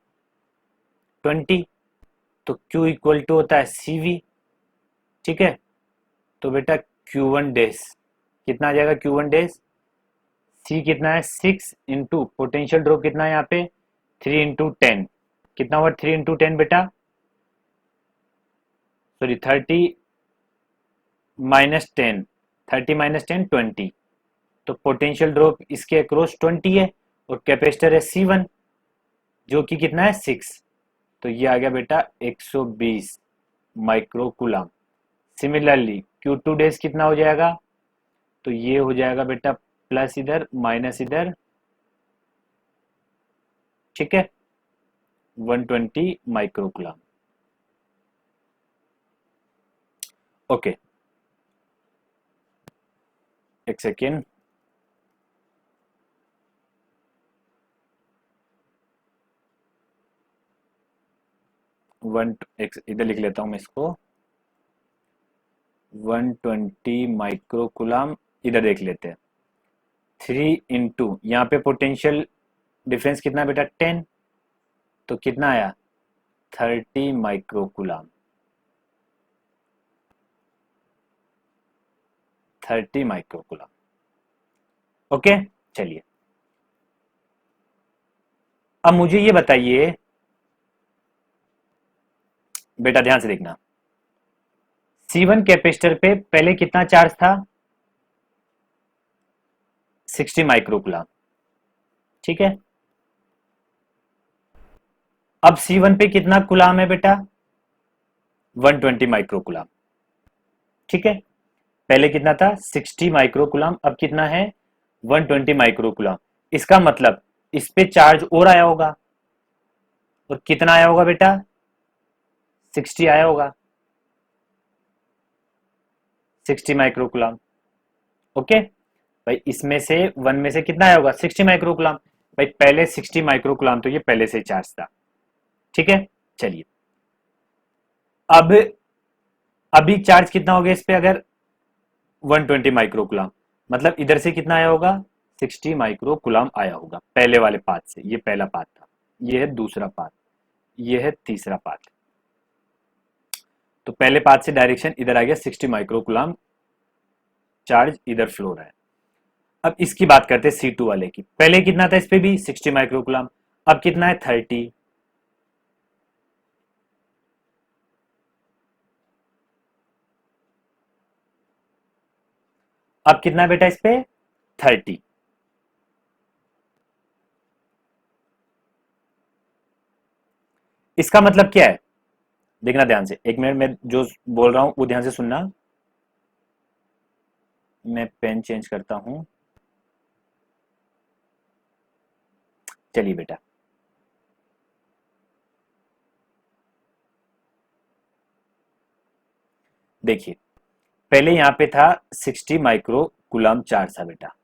20, तो Q इक्वल टू होता है CV, ठीक है। तो बेटा Q1 डैश कितना आ जाएगा, Q1 डैश C कितना है 6 इंटू पोटेंशियल ड्रॉप कितना है यहाँ पे 3 इंटू 10, कितना हुआ 3 इंटू 10 बेटा, सॉरी 30 माइनस 10, 30 माइनस 10 20, तो पोटेंशियल ड्रॉप इसके अक्रॉस 20 है और कैपेसिटर है C1 जो कि कितना है 6, तो ये आ गया बेटा 120 micro coulomb. Similarly Q2 dash कितना हो जाएगा, तो ये हो जाएगा बेटा प्लस इधर माइनस इधर, ठीक है 120 माइक्रो कूलम। ओके, एक सेकेंड, इधर लिख लेता हूं मैं इसको, 120 माइक्रो कूलम, इधर देख लेते हैं 3 इंटू यहाँ पे पोटेंशियल डिफरेंस कितना बेटा 10, तो कितना आया 30 micro coulomb, 30 micro coulomb. Okay, चलिए अब मुझे ये बताइए बेटा, ध्यान से देखना, C1 कैपेसिटर पे पहले कितना चार्ज था 60 माइक्रो कूलम, ठीक है। अब C1 पे कितना कूलम है बेटा 120 माइक्रो कूलम, ठीक है। पहले कितना था 60 माइक्रो कूलम, अब कितना है 120 माइक्रो कूलम। इसका मतलब इस पे चार्ज और आया होगा, और कितना आया होगा बेटा 60 आया होगा, 60 माइक्रो कूलम। ओके भाई, इसमें से वन में से कितना आया होगा 60 माइक्रो कूलम, भाई पहले 60 माइक्रो कूलम तो ये पहले से चार्ज था, ठीक है। चलिए अब अभी चार्ज कितना हो गया इस पे, अगर 120 माइक्रो कूलम, मतलब इधर से कितना आया होगा 60 माइक्रो कूलम आया होगा पहले वाले पाथ से, ये पहला पाथ था, ये है दूसरा पाथ, ये है तीसरा पाथ। तो पहले पाथ से डायरेक्शन इधर आ गया 60 माइक्रो कूलम चार्ज इधर फ्लो रहा है। अब इसकी बात करते हैं C2 वाले की, पहले कितना था इस पे भी 60 माइक्रो कूलम, अब कितना है 30, अब कितना बेटा इस पे 30। इसका मतलब क्या है देखना ध्यान से, एक मिनट में जो बोल रहा हूं वो ध्यान से सुनना, मैं पेन चेंज करता हूं। चलिए बेटा, देखिए पहले यहां पे था 60 माइक्रो कूलम चार्ज था बेटा,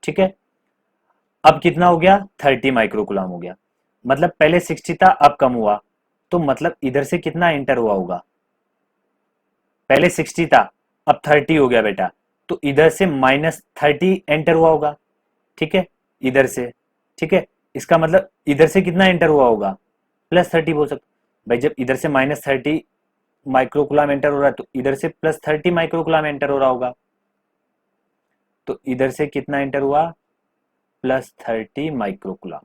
ठीक है। अब कितना हो गया 30 माइक्रो कूलम हो गया, मतलब पहले 60 था अब कम हुआ, तो मतलब इधर से कितना एंटर हुआ होगा, पहले 60 था अब 30 हो गया बेटा, तो इधर से -30 एंटर हुआ होगा, ठीक है, इधर से, ठीक है, इसका मतलब इधर से कितना एंटर हुआ होगा, +30 बोल सकते भाई। जब इधर से -30 माइक्रोकुलाम एंटर हो रहा है तो इधर से +30 माइक्रोकुलाम एंटर हो रहा होगा, तो इधर से कितना एंटर हुआ, +30 माइक्रोकुलाम।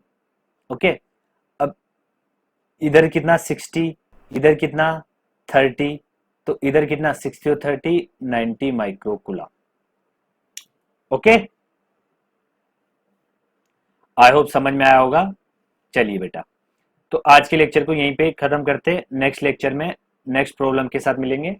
ओके, अब इधर कितना 60, इधर कितना 30, तो इधर कितना 60 और 30 90 माइक्रोकुलाम। ओके, आई होप समझ में आया होगा। चलिए बेटा, तो आज के लेक्चर को यहीं पे खत्म करते, नेक्स्ट लेक्चर में नेक्स्ट प्रॉब्लम के साथ मिलेंगे।